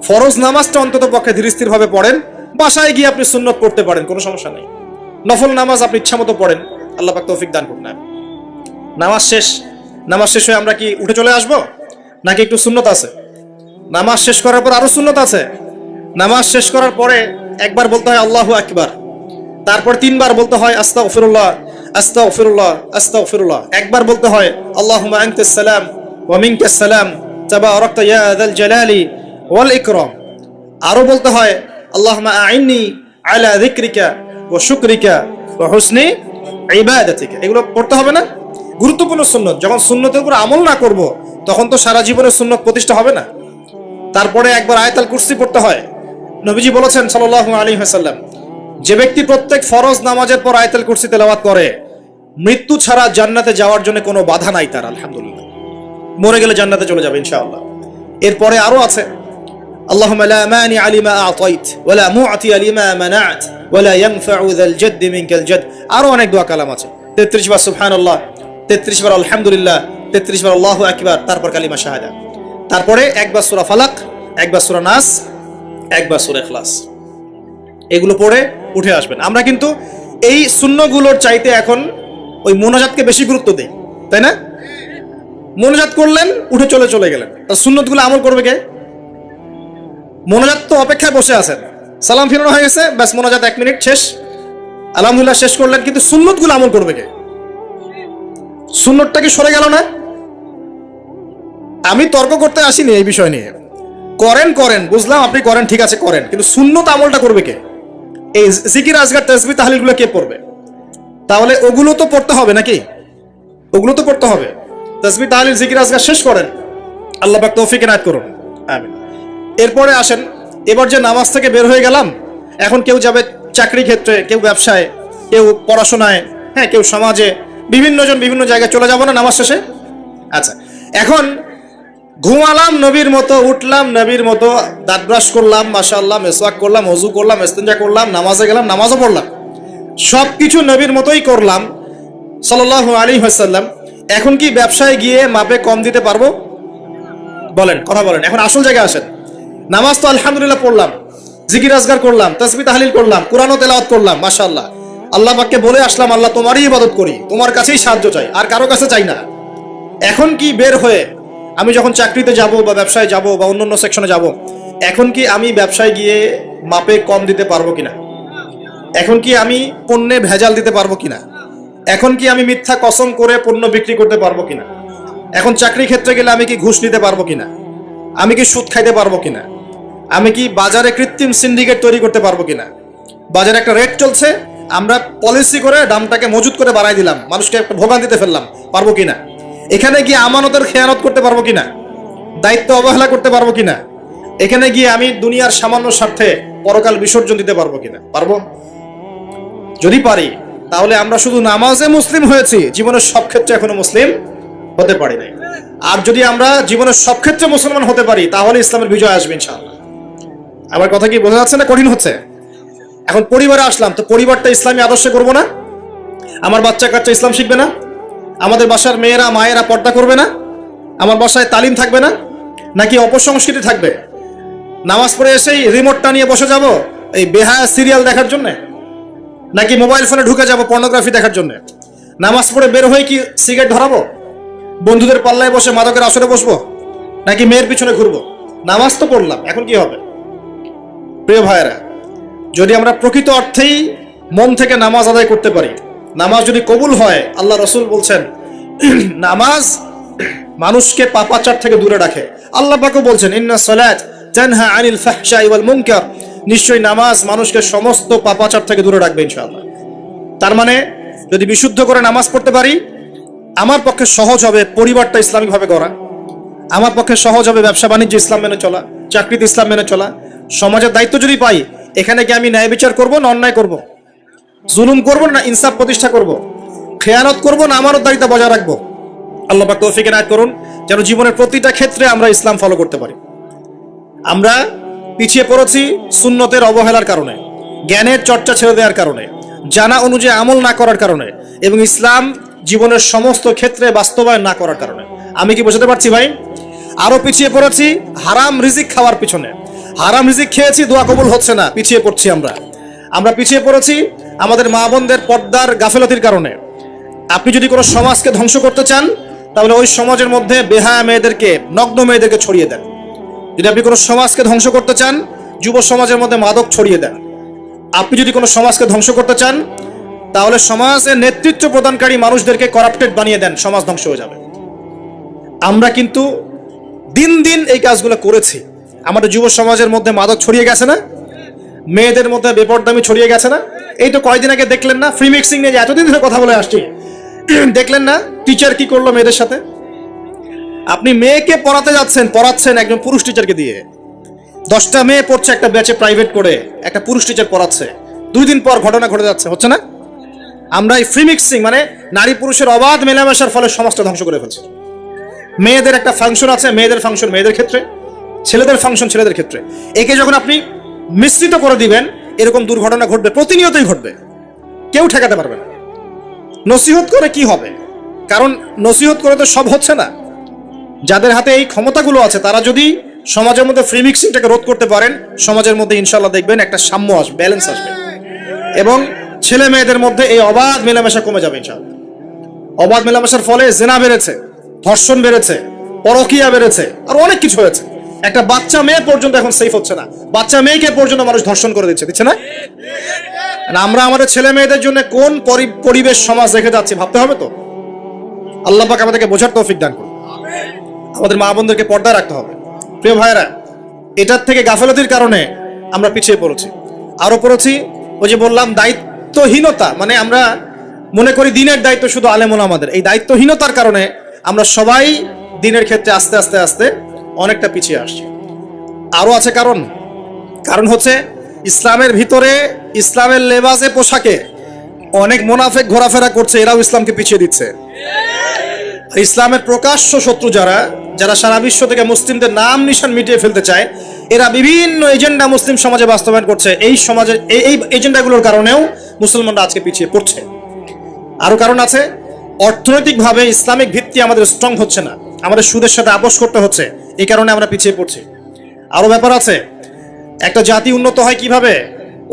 ফরজ নামাজটা অন্তত পক্ষে ধীর স্থির ভাবে পড়েন। বাসায় গিয়ে আপনি সুন্নত পড়তে পারেন, কোনো সমস্যা নেই। নফল নামাজ আপনি ইচ্ছা মতো পড়েন, আল্লাহ পাক তৌফিক দান করুন। নামাজ শেষ হয়ে আমরা কি উঠে চলে আসবো, নাকি একটু সুন্নত আছে? নামাজ শেষ করার পর আরো সুন্নত আছে। নামাজ শেষ করার পরে একবার বলতে হয় আল্লাহু আকবার, তারপর 3 বার বলতে হয় আস্তাগফিরুল্লাহ আস্তাগফিরুল্লাহ আস্তাগফিরুল্লাহ। একবার বলতে হয় আল্লাহুম্মা আনতাস সালাম ওয়া মিনকাস সালাম তাবারাকতা ইয়া যাল জালালি ওয়াল ইকরাম। আরো বলতে হয় আল্লাহুম্মা আইন্নি আলা যিকরিকা ওয়া শুকরিকা ওয়া হুসনি ইবাদাতিকা। এগুলো পড়তে হবে না? গুরুত্বপূর্ণ সুন্নত। যখন সুন্নতের উপর আমল না করব, তখন তো সারা জীবনের সুন্নত প্রতিষ্ঠা হবে না। তারপরে একবার আয়াতুল কুরসি পড়তে হয়। নবীজি বলেছেন সাল্লাল্লাহু আলাইহি ওয়াসাল্লাম, যে ব্যক্তি প্রত্যেক ফরজ নামাজের পর আয়াতুল কুরসি তেলাওয়াত করে, মৃত্যু ছাড়া জান্নাতে যাওয়ার জন্য কোনো বাধা নাই তার, আলহামদুলিল্লাহ। মরে গেলে জান্নাতে চলে যাবে ইনশাআল্লাহ। এরপরে আরো আছে আল্লাহুম্মা লা মানি লিমা আ'তাইত ওয়া লা মু'তি লিমা মানা'ত ওয়া লা ইয়ানফা'ু যাল জাদ মিনকাল জাদ। আরো অনেক দোয়া কালাম আছে। 33 বার সুবহানাল্লাহ, 33 বার আলহামদুলিল্লাহ, 33 বার আল্লাহু আকবার, তারপর কালিমা শাহাদা। তারপরে একবার সূরা ফালাক, একবার সূরা নাস, একবার সূরা ইখলাস। এগুলো পড়ে উঠে আসবেন। আমরা কিন্তু এই সুন্নগুলোর চাইতে এখন ওই মোনাজাতকে বেশি গুরুত্ব দেই, তাই না? মোনাজাত করলেন, উঠে চলে গেলেন, সুন্নতগুলো আমল করবে কে? মোনাজাত তো অপেক্ষায় বসে আছেন, সালাম ফিরানো হয়ে গেছে, ব্যাস মোনাজাত 1 মিনিট শেষ, আলহামদুলিল্লাহ শেষ করলেন, কিন্তু সুন্নতগুলো আমল করবে কে? সুন্নতটা কি সরে গেল না? আমি তর্ক করতে আসিনি এই বিষয় নিয়ে। করেন বুঝলাম, আপনি করেন, ঠিক আছে করেন, কিন্তু সুন্নত আমলটা করবে কে? এই জিকির আজগার তাসবিহ তাহলিলগুলো কে পড়বে? তাহলে ওগুলো তো পড়তে হবে নাকি? ওগুলো তো পড়তে হবে। তাসবিহ তাহলিল জিকির আজগার শেষ করেন, আল্লাহ পাক তৌফিক এনায়েত করুন, আমিন। এরপরে আসেন, এবার যে নামাজ থেকে বের হয়ে গেলাম, এখন কেউ যাবে চাকরি ক্ষেত্রে, কেউ ব্যবসায়, কেউ পড়াশোনায়, হ্যাঁ, কেউ সমাজে, বিভিন্ন জন বিভিন্ন জায়গায় চলে যাবো না নামাজ শেষে? আচ্ছা, এখন ঘুমালাম নবীর মতো, উঠলাম নবীর মতো, দাঁত ব্রাশ করলাম, মাশাআল্লাহ, মেসওয়াক করলাম, ওযু করলাম, ইস্তিনজা করলাম, নামাজে গেলাম, নামাজও পড়লাম, সবকিছু নবীর মতোই করলাম সাল্লাল্লাহু আলাইহি ওয়াসাল্লাম। এখন কি ব্যবসায় গিয়ে মাপে কম দিতে পারবো? বলেন, কথা বলেন। এখন আসল জায়গায় আসেন। নামাজ তো আলহামদুলিল্লাহ পড়লাম, জিকির আজগার করলাম, তাসবিহ তাহলিল করলাম, কোরআনও তেলাওয়াত করলাম, মাশাআল্লাহ। আল্লাহ পাককে বলে আসলাম, আল্লাহ তোমারই ইবাদত করি, তোমার কাছেই সাহায্য চাই, আর কারো কাছে চাই না। এখন কি বের হয়ে আমি যখন চাকরিতে যাব বা ব্যবসায় যাব বা অন্যান্য সেকশনে যাব, এখন কি আমি ব্যবসায় গিয়ে মাপে কম দিতে পারবো কিনা? এখন কি আমি পণ্যে ভেজাল দিতে পারবো কিনা? এখন কি আমি মিথ্যা কসম করে পণ্য বিক্রি করতে পারবো কিনা? এখন চাকরি ক্ষেত্রে গেলে আমি কি ঘুষ নিতে পারবো কিনা? আমি কি সুদ খাইতে পারবো কিনা? আমি কি বাজারে কৃত্রিম সিন্ডিকেট তৈরি করতে পারবো কিনা? বাজারে একটা রেট চলছে, আমরা পলিসি করে দামটাকে মজুত করে বাড়াই দিলাম, মানুষকে একটা ভোগান্তিতে ফেললাম, পারবো কিনা? এখানে গিয়ে আমানতের খেয়ানত করতে পারবো কিনা? দায়িত্ব অবহেলা করতে পারবো কিনা? এখানে গিয়ে আমি দুনিয়ার সামান্য স্বার্থে পরকাল বিসর্জন দিতে পারবো কিনা? পারবো? যদি পারি তাহলে আমরা শুধু নামাজে মুসলিম হয়েছি, জীবনের সব ক্ষেত্রে এখনো মুসলিম হতে পারি নাই। আর যদি আমরা জীবনের সব ক্ষেত্রে মুসলমান হতে পারি তাহলে ইসলামের বিজয় আসবে ইনশাআল্লাহ। আমার কথা কি বোঝা যাচ্ছে না? কঠিন হচ্ছে? এখন পরিবারে আসলাম, তো পরিবারটা ইসলামী আদর্শে করবো না? আমার বাচ্চা কাচ্চা ইসলাম শিখবে না? আমাদের বাসার মেয়েরা মায়েরা পর্দা করবে না? আমার বাসায় তালিম থাকবে না? নাকি অপসংস্কৃতি থাকবে? নামাজ পড়ে এসেই রিমোটটা নিয়ে বসে যাব এই বেহায়া সিরিয়াল দেখার জন্য? নাকি মোবাইল ফোনে ঢুকে যাব পর্নোগ্রাফি দেখার জন্য? নামাজ পড়ে বের হয়ে কি সিগারেট ধরাবো? বন্ধুদের পাল্লায় বসে মাদকের আসরে বসবো? নাকি মেয়ের পিছনে ঘুরবো? নামাজ তো পড়লাম, এখন কি হবে? প্রিয় ভাইয়েরা, যদি আমরা প্রকৃত অর্থেই মন থেকে নামাজ আদায় করতে পারি, নামাজ যদি কবুল হয়, আল্লাহ রসুল বলছেন নামাজ মানুষকে পাপাচার থেকে দূরে রাখে। আল্লাহ পাকও বলছেন ইন্না সালাত তানহা আনিল ফাহশাই ওয়াল মুনকার, নিশ্চয়ই নামাজ মানুষকে সমস্ত পাপাচার থেকে দূরে রাখবে ইনশাআল্লাহ। তার মানে যদি বিশুদ্ধ করে নামাজ পড়তে পারি, আমার পক্ষে সহজ হবে পরিবারটা ইসলামিকভাবে গড়া, আমার পক্ষে সহজ হবে ব্যবসা বাণিজ্য ইসলাম মেনে চলা, চাকরিতে ইসলাম মেনে চলা। সমাজের দায়িত্ব যদি পাই, এখানে কি আমি ন্যায় বিচার করবো না অন্যায় করব? জুলুম করবো না ইনসাফ প্রতিষ্ঠা করব? খেয়ানত করবো না আমানতদারিতা বজায় রাখবো? আল্লাহ পাক তৌফিক এনায়েত করুন যেন জীবনের প্রতিটা ক্ষেত্রে আমরা ইসলাম ফলো করতে পারি। আমরা পিছিয়ে পড়েছি সুন্নতের অবহেলার কারণে, জ্ঞানের চর্চা ছেড়ে দেওয়ার কারণে, জানা অনুযায়ী আমল না করার কারণে, এবং ইসলাম জীবনের সমস্ত ক্ষেত্রে বাস্তবায়ন না করার কারণে। আমি কি বোঝাতে পারছি ভাই? আরো পিছিয়ে পড়েছি হারাম রিজিক খাওয়ার পিছনে। হারাম রিজিক খেয়েছি, দোয়া কবুল হচ্ছে না, পিছিয়ে পড়ছি আমরা পিছিয়ে পড়েছি আমাদের মা বোনদের পর্দার গাফেলতির কারণে। আপনি যদি কোনো সমাজকে ধ্বংস করতে চান, তাহলে ওই সমাজের মধ্যে বেহায়া মেয়েদেরকে, নগ্ন মেয়েদেরকে ছড়িয়ে দেন। যদি আপনি কোনো সমাজকে ধ্বংস করতে চান, যুব সমাজের মধ্যে মাদক ছড়িয়ে দেন। আপনি যদি কোনো সমাজকে ধ্বংস করতে চান, তাহলে সমাজের নেতৃত্ব প্রদানকারী মানুষদেরকে করাপ্টেড বানিয়ে দেন, সমাজ ধ্বংস হয়ে যাবে। আমরা কিন্তু দিন দিন এই কাজগুলো করেছি। আমাদের যুব সমাজের মধ্যে মাদক ছড়িয়ে গেছে না? মেয়েদের মধ্যে বেপরদামি ছড়িয়ে গেছে না? এই তো কয়েকদিন আগে দেখলেন না, ফ্রি মিক্সিং নিয়ে এতদিন ধরে কথা বলে আসছি, দেখলেন না টিচার কি করলো মেয়েদের সাথে? আপনি মেয়েকে পড়াচ্ছেন একজন পুরুষ টিচারকে দিয়ে। 10টা মেয়ে পড়ছে একটা ব্যাচে প্রাইভেট করে, একটা পুরুষ টিচার পড়াচ্ছে। 2 দিন পর ঘটনা ঘটে যাচ্ছে, হচ্ছে না? আমরা এই ফ্রি মিক্সিং মানে নারী পুরুষের অবাধ মেলামেশার ফলে সমাজটা ধ্বংস করে ফেলছি। মেয়েদের একটা ফাংশন আছে, মেয়েদের ফাংশন মেয়েদের ক্ষেত্রে, ছেলেদের ফাংশন ছেলেদের ক্ষেত্রে। একে যখন আপনি মিশ্রিত করে দিবেন, এরকম দুর্ঘটনা ঘটবে, প্রতিনিয়তই ঘটবে, কেউ ঠেকাতে পারবে না। নসিহত করে কি হবে? কারণ নসিহত করে তো সব হচ্ছে না। যাদের হাতে এই ক্ষমতাগুলো আছে, তারা যদি সমাজের মধ্যে ফ্রি মিক্সিংটাকে রোধ করতে পারেন, সমাজের মধ্যে ইনশাল্লাহ দেখবেন একটা সাম্য আসবে, ব্যালেন্স আসবে, এবং ছেলে মেয়েদের মধ্যে এই অবাধ মেলামেশা কমে যাবে ইনশাল্লাহ। অবাধ মেলামেশার ফলে জেনা বেড়েছে, ধর্ষণ বেড়েছে, পরকীয়া বেড়েছে, আর অনেক কিছু হয়েছে। একটা বাচ্চা মেয়ে পর্যন্ত এখন সেফ হচ্ছে না, বাচ্চা মেয়েকে পর্যন্ত মানুষ ধর্ষণ করে দিচ্ছে না? আমরা আমাদের ছেলে মেয়েদের জন্য কোন পরিবেশ সমাজ রেখে যাচ্ছি ভাবতে হবে তো। আল্লাহ পাক আমাদেরকে বোঝার তৌফিক দান করুন। আমাদের মা বোনদেরকে পর্দায় রাখতে হবে। প্রিয় ভাইরা, এটার থেকে গাফেলতির কারণে আমরা পিছিয়ে পড়েছি। আরো পড়েছি ওই যে বললাম দায়িত্বহীনতা, মানে আমরা মনে করি দিনের দায়িত্ব শুধু আলেম ওলামাদের। এই দায়িত্বহীনতার কারণে আমরা সবাই দিনের ক্ষেত্রে আস্তে আস্তে আস্তে অনেকটা পিছিয়ে আসছি। আরো আছে কারণ হচ্ছে ইসলামের ভিতরে, ইসলামের লেবাসে পোশাকে অনেক মুনাফিক ঘোরাফেরা করছে, এরাও ইসলামকে পিছিয়ে দিচ্ছে। ইসলামের প্রকাশ্য শত্রু যারা সারা বিশ্ব থেকে মুসলিমদের নাম নিশান মিটিয়ে ফেলতে চায়, এরা বিভিন্ন এজেন্ডা মুসলিম সমাজে বাস্তবায়ন করছে। এই সমাজের এই এজেন্ডাগুলোর কারণেও মুসলমানরা আজকে পিছিয়ে পড়ছে। আরো কারণ আছে, অর্থনৈতিকভাবে ইসলামিক ভিত্তি আমাদের স্ট্রং হচ্ছে না, আমাদের সুদের সাথে আপোষ করতে হচ্ছে, এই কারণে আমরা পিছিয়ে পড়ছি। আরো ব্যাপার আছে, একটা জাতি উন্নত হয় কিভাবে?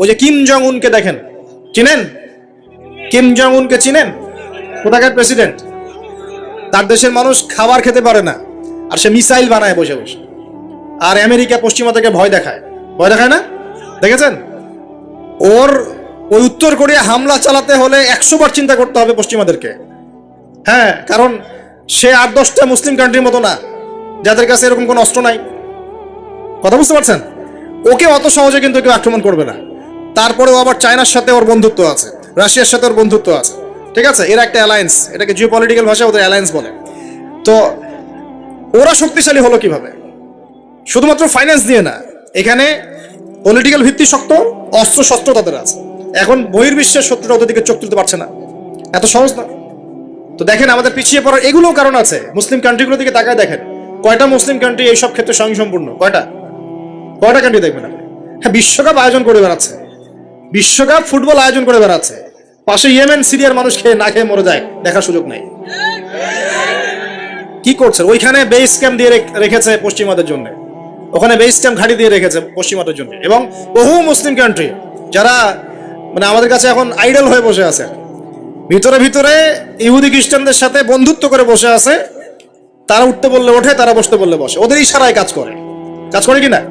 ওই যে কিম জং উনকে দেখেন, চিনেন? কিম জং উনকে চিনেন? কোথাকার প্রেসিডেন্ট? তার দেশের মানুষ খাবার খেতে পারে না, আর সে মিসাইল বানায় বসে বসে। আর আমেরিকা পশ্চিমা থেকে ভয় দেখায় না? দেখেছেন? ওই উত্তর কোরিয়া হামলা চালাতে হলে 100 বার চিন্তা করতে হবে পশ্চিমাদেরকে। হ্যাঁ, কারণ সে 8-10টা মুসলিম কান্ট্রির মতো না, যাদের কাছে এরকম কোনো অস্ত্র নাই। কথা বুঝতে পারছেন? ওকে অত সহজে কিন্তু কেউ আক্রমণ করবে না। তারপরেও আবার চায়নার সাথে ওর বন্ধুত্ব আছে, রাশিয়ার সাথে ওর বন্ধুত্ব আছে, ঠিক আছে, এরা একটা অ্যালায়েন্স, এটাকে জিও পলিটিক্যাল ভাষায় ওদের অ্যালায়েন্স বলে। তো ওরা শক্তিশালী হলো কিভাবে? শুধুমাত্র ফাইন্যান্স দিয়ে না, এখানে পলিটিক্যাল ভিত্তি শক্ত, অস্ত্র শস্ত্র তাদের আছে। এখন বহির্বিশ্বের শত্রুরা ওদের দিকে চোখ তুলতে পারছে না, এত সহজ না। তো দেখেন আমাদের পিছিয়ে পড়ার এগুলোও কারণ আছে। মুসলিম কান্ট্রিগুলোর দিকে তাকায় দেখেন, কয়টা মুসলিম কান্ট্রি এইসব ক্ষেত্রে স্বয়ংসম্পূর্ণ? কয়টা কান্ট্রি দেখবেন আপনি? হ্যাঁ, বিশ্বকাপ আয়োজন করে বেড়াচ্ছে, বিশ্বকাপ ফুটবল আয়োজন করে বেড়াচ্ছে, পাশে ইয়েমেন সিরিয়ার মানুষ খেয়ে না খেয়ে মরে যায়, দেখার সুযোগ নাই। কি করছে? ওইখানে বেস ক্যাম্প দিয়ে রেখেছে পশ্চিমাদের জন্য, ওখানে বেস ক্যাম্প ঘাঁটি দিয়ে রেখেছে পশ্চিমাদের জন্য। এবং বহু মুসলিম কান্ট্রি যারা মানে আমাদের কাছে এখন আইডল হয়ে বসে আছে, ভিতরে ভিতরে ইহুদি খ্রিস্টানদের সাথে বন্ধুত্ব করে বসে আছে, তারা উঠতে বললে ওঠে, তারা বসতে বললে বসে, ওদের ইশারায় কাজ করে কিনা?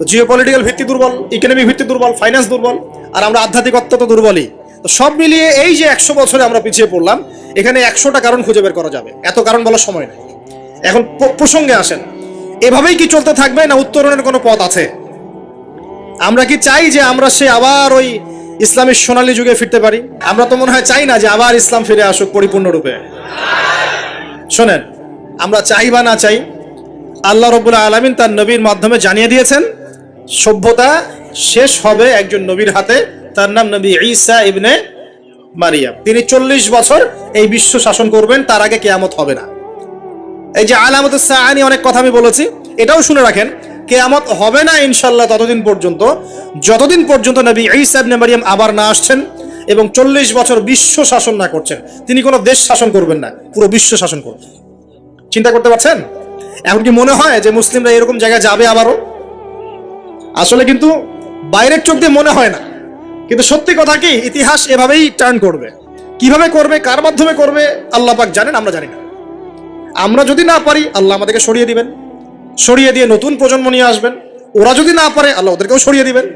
জিও পলিটিক্যাল ভিত্তি দুর্বল, ইকোনমিক ভিত্তি দুর্বল, ফাইন্যান্স দুর্বল, আর আমরা আধ্যাত্মিকত্ব তো দুর্বলই। তো সব মিলিয়ে এই যে 100 বছরে আমরা পিছিয়ে পড়লাম, এখানে 100টা কারণ খুঁজে বের করা যাবে, এত কারণ বলার সময় নেই। এখন প্রসঙ্গে আসেন, এভাবেই কি চলতে থাকবে না উত্তরণের কোনো পথ আছে? আমরা কি চাই যে আমরা সে আবার ওই ইসলামের সোনালী যুগে ফিরতে পারি? আমরা তো মনে হয় চাই না যে আবার ইসলাম ফিরে আসুক পরিপূর্ণরূপে। শোনেন, আমরা চাই বা না চাই, আল্লাহ রাব্বুল আলামিন তার নবীর মাধ্যমে জানিয়ে দিয়েছেন সভ্যতা শেষ হবে একজন নবীর হাতে, তার নাম নবী ঈসা ইবনে মারিয়াম। তিনি 40 বছর এই বিশ্ব শাসন করবেন, তার আগে কিয়ামত হবে না। এই যে আলামতুস সাআ নিয়ে অনেক কথা আমি বলেছি, এটাও শুনে রাখেন, কিয়ামত হবে না ইনশাআল্লাহ যতদিন পর্যন্ত নবী ঈসা ইবনে মারিয়াম আবার না আসছেন এবং 40 বছর বিশ্ব শাসন না করছেন। তিনি কোনো দেশ শাসন করবেন না, পুরো বিশ্ব শাসন করবেন। চিন্তা করতে পারছেন? এখন কি মনে হয় যে মুসলিমরা এরকম জায়গায় যাবে আবারও? আসলে কিন্তু বাইরের চোখ দিয়ে মনে হয় না, কিন্তু সত্যি কথা কি, ইতিহাস এভাবেই টার্ন করবে। কিভাবে করবে, কার মাধ্যমে করবে আল্লাহ পাক জানেন, আমরা জানি না। আমরা যদি না পারি, আল্লাহ আমাদেরকে সরিয়ে দিবেন, সরিয়ে দিয়ে নতুন প্রজন্ম নিয়ে আসবেন। ওরা যদি না পারে, আল্লাহ ওদেরকেও সরিয়ে দিবেন,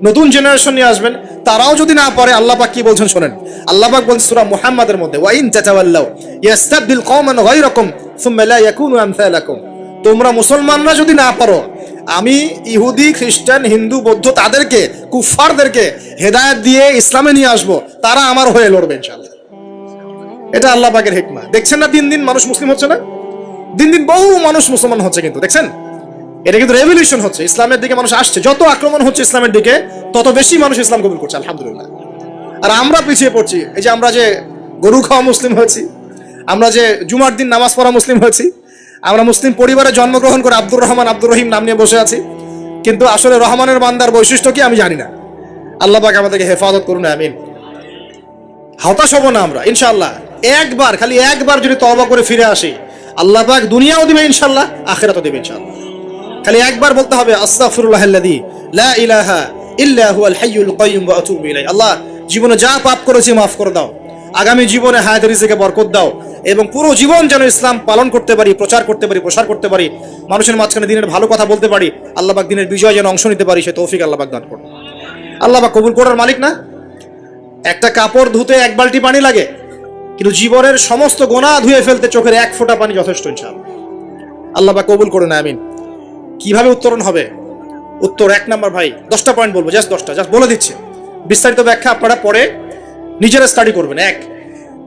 নতুন জেনারেশন নিয়ে আসবেন। তারাও যদি না পারে, আল্লাহ পাক কি বলছেন শোনেন। আল্লাহ পাক বলছেন সূরা মুহাম্মাদের মধ্যে, ওয়া ইন তাতাওয়াল্লাউ ইয়াস্তাবদিল কওমান গায়রাকুম সুম্মা লা ইয়াকুনু আমসালাকুম। তোমরা মুসলমানরা যদি না পারো, আমি ইহুদি খ্রিস্টান হিন্দু বৌদ্ধ তাদেরকে, কুফফারদেরকে হেদায়েত দিয়ে ইসলামে নিয়ে আসবো, তারা আমার হয়ে লড়বে ইনশাআল্লাহ। এটা আল্লাহ পাকের হিকমা। দেখছেন না দিন দিন মানুষ মুসলিম হচ্ছে না, দিন দিন বহু মানুষ মুসলমান হচ্ছে, কিন্তু দেখছেন এটা কিন্তু রেভলিউশন হচ্ছে, ইসলামের দিকে মানুষ আসছে। যত আক্রমণ হচ্ছে ইসলামের দিকে, তত বেশি মানুষ ইসলাম কবুল করছে, আলহামদুলিল্লাহ। আর আমরা পিছিয়ে পড়ছি। এই যে আমরা যে গরু খাওয়া মুসলিম হয়েছি, আমরা যে জুমার দিন নামাজ পড়া মুসলিম হয়েছি, আমরা মুসলিম পরিবারে জন্মগ্রহণ করে আব্দুর রহমান আব্দুর রহিম নাম নিয়ে বসে আছি, কিন্তু আসলে রহমানের বান্দার বৈশিষ্ট্য কি আমি জানি না। আল্লাহ পাক আমাদেরকে হেফাজত করুন, আমিন। হতাশ হব না আমরা ইনশাআল্লাহ। খালি একবার যদি তওবা করে ফিরে আসি, আল্লাহ পাক দুনিয়াও দিবে ইনশাআল্লাহ, আখিরাতও দিবে ইনশাআল্লাহ। খালি একবার বলতে হবে, আস্তাগফিরুল্লাহাল্লাযী লা ইলাহা ইল্লা হুয়াল হাইয়ুল কাইয়্যুম ওয়া আতুবু ইলাইহি। আল্লাহ, জীবনে যা পাপ করেছি মাফ করে দাও, আগামী জীবনে হায়াত রিজিকে বরকত দাও, এবং পুরো জীবন যেন ইসলাম পালন করতে পারি, প্রচার করতে পারি, প্রসার করতে পারি, মানুষের মাঝখানে দিনের ভালো কথা বলতে পারি, আল্লাহ পাক দিনের বিজয় যেন অংশ নিতে পারি, সে তৌফিক আল্লাহ পাক দান করুন। আল্লাহ পাক কবুল করার মালিক না? একটা কাপড় ধুতে 1 বালতি পানি লাগে, কিন্তু জীবনের সমস্ত গোনা ধুয়ে ফেলতে চোখের 1 ফোঁটা পানি যথেষ্ট ইনশাআল্লাহ। আল্লাহ পাক কবুল করুন, আমিন। কিভাবে উত্তরণ হবে? উত্তর 1 নাম্বার, ভাই 10টা পয়েন্ট বলবো, জাস্ট বলে দিচ্ছি, বিস্তারিত ব্যাখ্যা আপনারা পরে নিজেরা স্টাডি করবেন।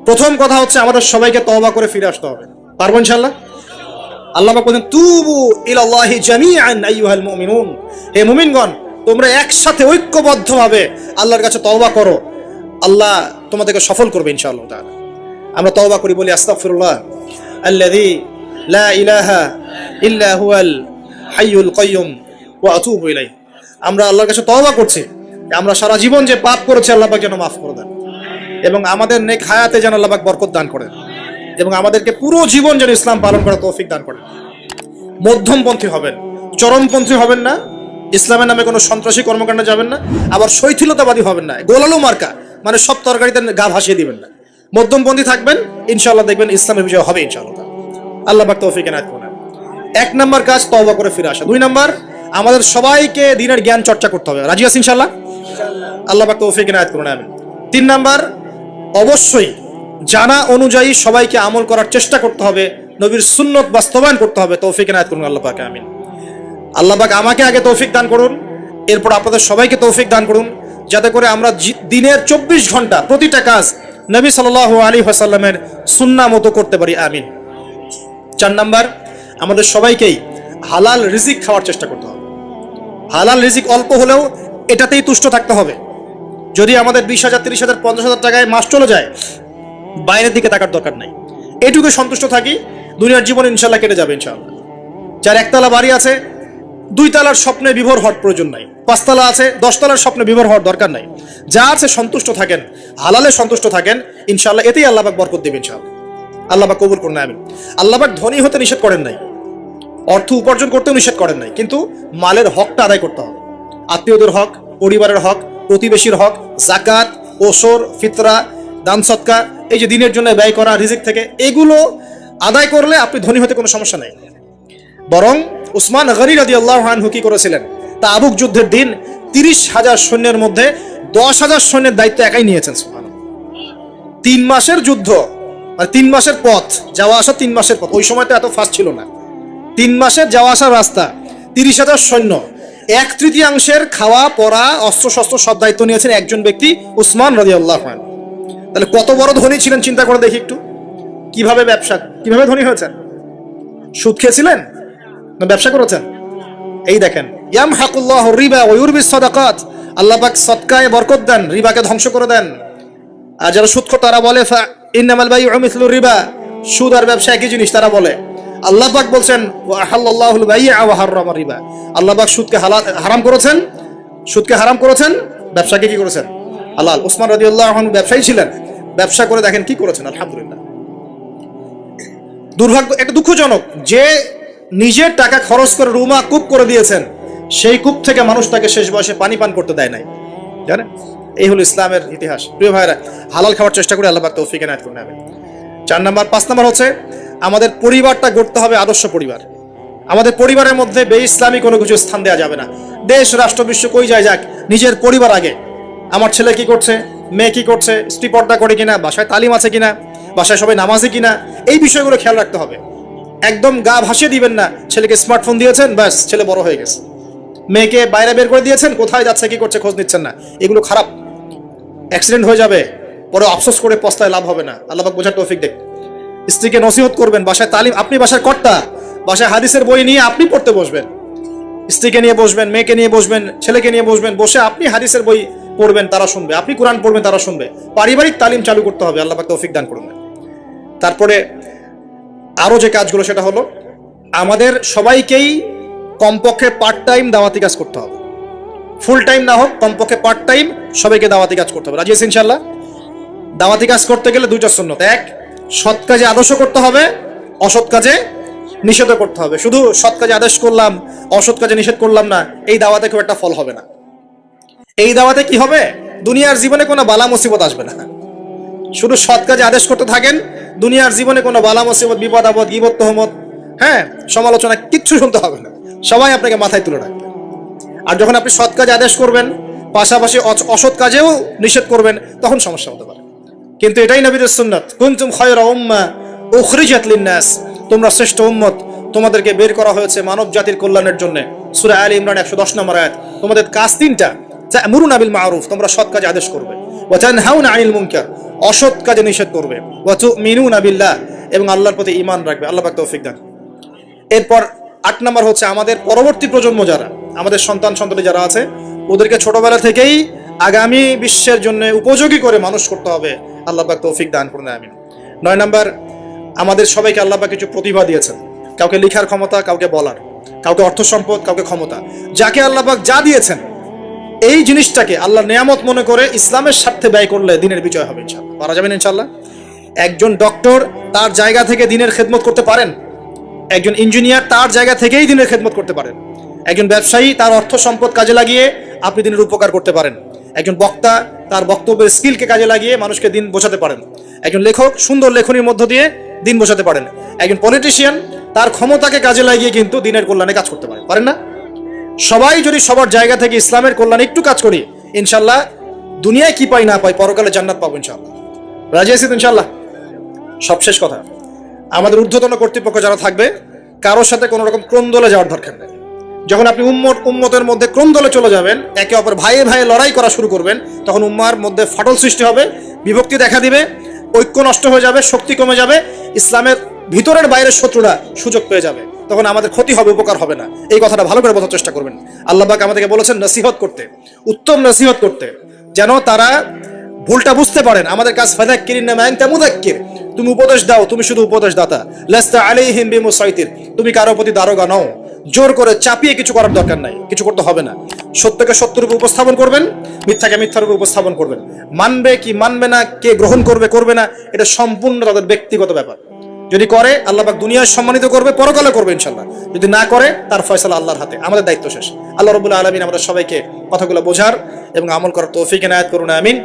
প্রথম কথা হচ্ছে, আমাদের সবাইকে তওবা করে ফিরে আসতে হবে। পারবো ইনশাআল্লাহ? আল্লাহ পাক বলেন, তুবু ইলাল্লাহি জামিআন আইয়ুহাল মুমিনুন। হে মুমিনগণ, তোমরা একসাথে ঐক্যবদ্ধভাবে আল্লাহর কাছে তওবা করো, আল্লাহ তোমাদেরকে সফল করবে ইনশাআল্লাহ তাআলা। আমরা তওবা করি, বলি আস্তাগফিরুল্লাহ আল্লাযী লা ইলাহা ইল্লা হুয়াল হাইয়ুল কাইয়্যুম ওয়া আতুবু ইলাইহি। আমরা আল্লাহর কাছে তওবা করছি, আমরা সারা জীবন যে পাপ করেছি আল্লাহ পাক যেন মাফ করে দেন, এবং আমাদের নেক হায়াতে যেন আল্লাহ পাক বরকত দান করেন, এবং আমাদেরকে পুরো জীবন যেন ইসলাম পালন করার তৌফিক দান করেন। মধ্যমপন্থী হবেন, চরমপন্থী হবেন না, ইসলামের নামে কোনো সন্ত্রাসী কর্মকাণ্ডে যাবেন না, আবার শৈথিলতাবাদী হবেন না, গোলালু মার্কা মানে সব তরকারিতে গা ভাসিয়ে দিবেন না। মধ্যমপন্থী থাকবেন, ইনশাআল্লাহ দেখবেন ইসলামের বিজয় হবে ইনশাআল্লাহ। আল্লাহ পাক তৌফিক এনায়েত করুন। 1 নাম্বার কাজ, তওবা করে ফিরে আসা। 2 নাম্বার, আমাদের সবাইকে দ্বীনের জ্ঞান চর্চা করতে হবে। রাজি আছেন ইনশাআল্লাহ? আল্লাহ পাক তৌফিক এনায়েত করুন, আমিন। 3 নাম্বার, অবশ্যই জানা অনুযায়ী সবাইকে আমল করার চেষ্টা করতে হবে, নবীর সুন্নত বাস্তবায়ন করতে হবে। তৌফিক এনায়েত করুন আল্লাহ পাক, আমিন। আল্লাহ পাক আমাকে আগে তৌফিক দান করুন, এরপর আপনাদের সবাইকে তৌফিক দান করুন, যাতে করে আমরা দিনের 24 ঘন্টা প্রতিটা কাজ নবী সাল্লাল্লাহু আলাইহি ওয়াসাল্লামের সুন্নাহ মতো করতে পারি। আমিন। 4 নাম্বার, আমাদের সবাইকেই হালাল রিজিক খাওয়ার চেষ্টা করতে হবে। হালাল রিজিক অল্প হলেও এটাতেই তুষ্ট থাকতে হবে। যদি আমাদের 20,000, 30,000, 50,000 টাকায় মাস চলে যায়, বাইরের দিকে তাকার দরকার নাই। এটুকু সন্তুষ্ট থাকি, দুনিয়ার জীবন ইনশাল্লাহ কেটে যাবে ইনশাআল্লাহ। যার 1 তলা বাড়ি আছে, 2 তলার স্বপ্নে বিভোর হওয়ার প্রয়োজন নাই। 5 তলা আছে, 10 তলার স্বপ্নে বিভোর হওয়ার দরকার নাই। যা আছে সন্তুষ্ট থাকেন, হালালে সন্তুষ্ট থাকেন, ইনশাআল্লাহ এতেই আল্লাহ পাক বরকত দেবেন ইনশাআল্লাহ। আল্লাহ পাক কবুল করুন। আমিন। আল্লাহ পাক ধনী হতে নিষেধ করেন নাই, অর্থ উপার্জন করতেও নিষেধ করেন নাই, কিন্তু মালের হকটা আদায় করতে হবে। আত্মীয়দের হক, পরিবারের হক, প্রতিবেশীর হক, যাকাত, ওসর, ফিতরা, দান সদকা, এই যে দিনের জন্য ব্যয় করা রিজিক থেকে, এগুলো আদায় করলে আপনি ধনী হতে কোনো সমস্যা নেই। বরং উসমান গনি রাদিয়াল্লাহু আনহু কি করেছিলেন? তাবুক যুদ্ধের দিন 30,000 সৈন্যের মধ্যে 10,000 সৈন্যের দায়িত্ব একাই নিয়েছেন। সুবহানাল্লাহ। 3 মাসের যুদ্ধ, মানে 3 মাসের পথ, যাওয়া আসা 3 মাসের পথ। ওই সময় তো এত ফাস্ট ছিল না। 3 মাসের যাওয়া আসার রাস্তা, 30,000 সৈন্য, 1/3 খাওয়া পরা অস্ত্রশস্ত্র সব দায়িত্ব নিয়েছেন একজন ব্যক্তি, উসমান রাদিয়াল্লাহু আনহু। তাহলে কত বড় ধনী ছিলেন চিন্তা করে দেখি একটু। কিভাবে ধনী হয়েছেন? সুদ খেয়েছিলেন না ব্যবসা করেছেন? এই দেখেন, ইয়ামহাকুল্লাহু রিবা ওয়া ইউরবিস সাদাকাত, আল্লাহ পাক সদকায় বরকত দেন, রিবাকে ধ্বংস করে দেন। আর যারা সুদখোর তারা বলে ইন্নামাল বাইউ মিসলু রিবা, সুদ আর ব্যবসা একই জিনিস তারা বলে। আল্লাহ পাক বলছেন ওয়া আহাল্লাল্লাহুল বাই'a ওয়া হাররামা রিবা, আল্লাহ পাক সুদকে হারাম করেছেন, ব্যবসাকে কি করেছেন? হালাল। উসমান রাদিয়াল্লাহু আনহু ব্যবসায়ী ছিলেন, ব্যবসা করে দেখেন কি করেছেন, আলহামদুলিল্লাহ। দুর্ভাগ্য, একটা দুঃখজনক, যে নিজের টাকা খরচ করে রুমা কূপ করে দিয়েছেন, সেই কূপ থেকে মানুষ তাকে শেষ বয়সে পানি পান করতে দেয় নাই, জানেন? এই হলো ইসলামের ইতিহাস। প্রিয় ভাইরা, হালাল খাওয়ার চেষ্টা করে আল্লাহ পাক তৌফিক এনায়েত করুন। 4 নাম্বার, 5 নাম্বার হচ্ছে আমাদের পরিবারটা গড়তে হবে আদর্শ পরিবার। আমাদের পরিবারের মধ্যে বে-ইসলামী কোনো কিছু স্থান দেওয়া যাবে না। দেশ, রাষ্ট্র, বিশ্ব কই যায় যাক, নিজের পরিবার আগে। আমার ছেলে কি করছে, মেয়ে কি করছে, স্ত্রী পর্দা করে কিনা, বাসায় তালিম আছে কিনা, বাসায় সবাই নামাজি কিনা, এই বিষয়গুলো খেয়াল রাখতে হবে। একদম গা ভাসিয়ে দিবেন না, ছেলেকে স্মার্টফোন দিয়েছেন, ব্যাস ছেলে বড় হয়ে গেছে। মেয়েকে বাইরে বের করে দিয়েছেন, কোথায় যাচ্ছে কি করছে খোঁজ নিচ্ছেন না, এগুলো খারাপ। অ্যাক্সিডেন্ট হয়ে যাবে, পরে আফসোস করে পস্তায় লাভ হবে না। আল্লাহ পাক বোঝার তৌফিক দেন। স্ত্রীকে নসিহত করবেন, বাসায় তালিম, আপনি বাসার কর্তা, বাসায় হাদিসের বই নিয়ে আপনি পড়তে বসবেন, স্ত্রীকে নিয়ে বসবেন, মেয়েকে নিয়ে বসবেন, ছেলেকে নিয়ে বসবেন, বসে আপনি হাদিসের বই পড়বেন, তারা শুনবে, আপনি কোরআন পড়বেন, তারা শুনবে। পারিবারিক তালিম চালু করতে হবে। আল্লাহ পাক তৌফিক দান করুন। তারপরে আরো যে কাজগুলো, সেটা হলো আমাদের সবাইকেই কমপক্ষে পার্ট টাইম দাওয়াতি কাজ করতে হবে। ফুল টাইম না হোক, কমপক্ষে পার্ট টাইম সবাইকে দাওয়াতি কাজ করতে হবে। রাজি আছেন ইনশাআল্লাহ? দাওয়াতি কাজ করতে গেলে 2টা সুন্নত। 1, সৎ কাজে আদর্শ করতে হবে, অসৎ কাজে নিষেধ করতে হবে। শুধু সৎ কাজে আদেশ করলাম, অসৎ কাজে নিষেধ করলাম না, এই দাওয়াতে খুব একটা ফল হবে না। এই দাওয়াতে কি হবে? দুনিয়ার জীবনে কোনো বালা মুসিবত আসবে না। শুধু সৎ কাজে আদেশ করতে থাকেন, দুনিয়ার জীবনে কোনো বালা মুসিবত, বিপদ আপদ, গীবত, তহমত, সমালোচনা কিচ্ছু শুনতে হবে না। সবাই আপনাকে মাথায় তুলে রাখবে। আর যখন আপনি সৎ কাজে আদেশ করবেন, পাশাপাশি অসৎ কাজেও নিষেধ করবেন, তখন সমস্যা হতে পারে। কিন্তু এটাই নবীর সুন্নাত, কুনতুম খায়রা উম্মাহ উখরিজাত লিন-নাস, তোমরা শ্রেষ্ঠ উম্মত, তোমাদেরকে বের করা হয়েছে মানব জাতির কল্যাণের জন্য। সূরা আলে ইমরান 110 নম্বর আয়াত। তোমাদের কাজ 3টা, তা'মুরুনা বিল মা'রুফ, তোমরা সৎ কাজে আদেশ করবে, ওয়া তানহাউনা আনিল মুনকার, অসৎ কাজে নিষেধ করবে, ওয়া তু'মিনুনা বিল্লাহ, এবং আল্লাহর প্রতি ঈমান রাখবে। আল্লাহ পাক তৌফিক দান। এরপর 8 নম্বর হচ্ছে আমাদের পরবর্তী প্রজন্ম যারা, আমাদের সন্তান-সন্ততি যারা আছে, ওদেরকে ছোটবেলা থেকেই আগামী বিশ্বের জন্য উপযোগী করে মানুষ করতে হবে। আল্লাহ পাক তৌফিক দান করুন। আমিন। 9 নম্বর, আমাদের সবাইকে আল্লাহ পাক কিছু প্রতিভা দিয়েছেন। কাউকে লেখার ক্ষমতা, কাউকে বলার, কাউকে অর্থ সম্পদ, কাউকে ক্ষমতা। যাকে আল্লাহ পাক যা দিয়েছেন, এই জিনিসটাকে আল্লাহ নিয়ামত মনে করে ইসলামের স্বার্থে ব্যয় করলে দিনের বিজয় হবে ইনশাআল্লাহ। পারা যাবেন ইনশাআল্লাহ? একজন ডক্টর তার জায়গা থেকে দিনের খেদমত করতে পারেন, একজন ইঞ্জিনিয়ার তার জায়গা থেকেই দিনের খেদমত করতে পারেন, একজন ব্যবসায়ী তার অর্থ সম্পদ কাজে লাগিয়ে আপনি দিনের উপকার করতে পারেন, একজন বক্তা তার বক্তব্যের স্কিলকে কাজে লাগিয়ে মানুষকে দিন বোঝাতে পারেন, একজন লেখক সুন্দর লেখনীর মধ্য দিয়ে দিন বোঝাতে পারেন, একজন পলিটিশিয়ান তার ক্ষমতাকে কাজে লাগিয়ে কিন্তু দিনের কল্যাণে কাজ করতে পারেন না? সবাই যদি সবার জায়গা থেকে ইসলামের কল্যাণে একটু কাজ করি, ইনশাল্লাহ দুনিয়ায় কি পাই না পাই, পরকালে জান্নাত পাবো ইনশাল্লাহ। রাজি আছেন ইনশাল্লাহ? সবশেষ কথা, আমাদের ঊর্ধ্বতন কর্তৃপক্ষ যারা থাকবে, কারোর সাথে কোনো রকম ক্রন্দলে যাওয়ার দরকার নেই। যখন আপনি উম্মতের মধ্যে ক্রন্দলে চলে যাবেন, একে অপর ভাইয়ে ভাইয়ে লড়াই করা শুরু করবেন, তখন উম্মার মধ্যে ফাটল সৃষ্টি হবে, বিভক্তি দেখা দিবে, ঐক্য নষ্ট হয়ে যাবে, শক্তি কমে যাবে, ইসলামের ভিতরের বাইরের শত্রুরা সুযোগ পেয়ে যাবে, তখন আমাদের ক্ষতি হবে, উপকার হবে না। এই কথাটা ভালো করে বোঝার চেষ্টা করবেন। আল্লাহ পাক আমাদেরকে বলেছেন নসিহত করতে, উত্তম নসিহত করতে, যেন তারা ভুলটা বুঝতে পারেন। আমাদের কাজ ফাযাক্কিরিন মা আনতা মুযাক্কির, তুমি উপদেশ দাও, তুমি শুধু উপদেশ দাতা। লাস্তা আলাইহিম বিমুসাইতির, তুমি কারো প্রতি দারোগা নও, জোর করে চাপিয়ে কিছু করার দরকার নাই, কিছু করতে হবে না। সত্যকে সত্যের রূপে উপস্থাপন করবেন, মিথ্যাকে মিথ্যার রূপে উপস্থাপন করবেন। মানবে কি মানবে না, কে গ্রহণ করবে করবে না, এটা সম্পূর্ণ তাদের ব্যক্তিগত ব্যাপার। যদি করে আল্লাহ পাক দুনিয়ায় সম্মানিত করবে, পরকালে করবে ইনশাল্লাহ। যদি না করে তার ফয়সালা আল্লাহর হাতে, আমাদের দায়িত্ব শেষ। আল্লাহ রাব্বুল আলামিন আমাদের সবাইকে কথাগুলো বোঝার এবং আমল করার তৌফিক এনায়েত করুন, আমিন।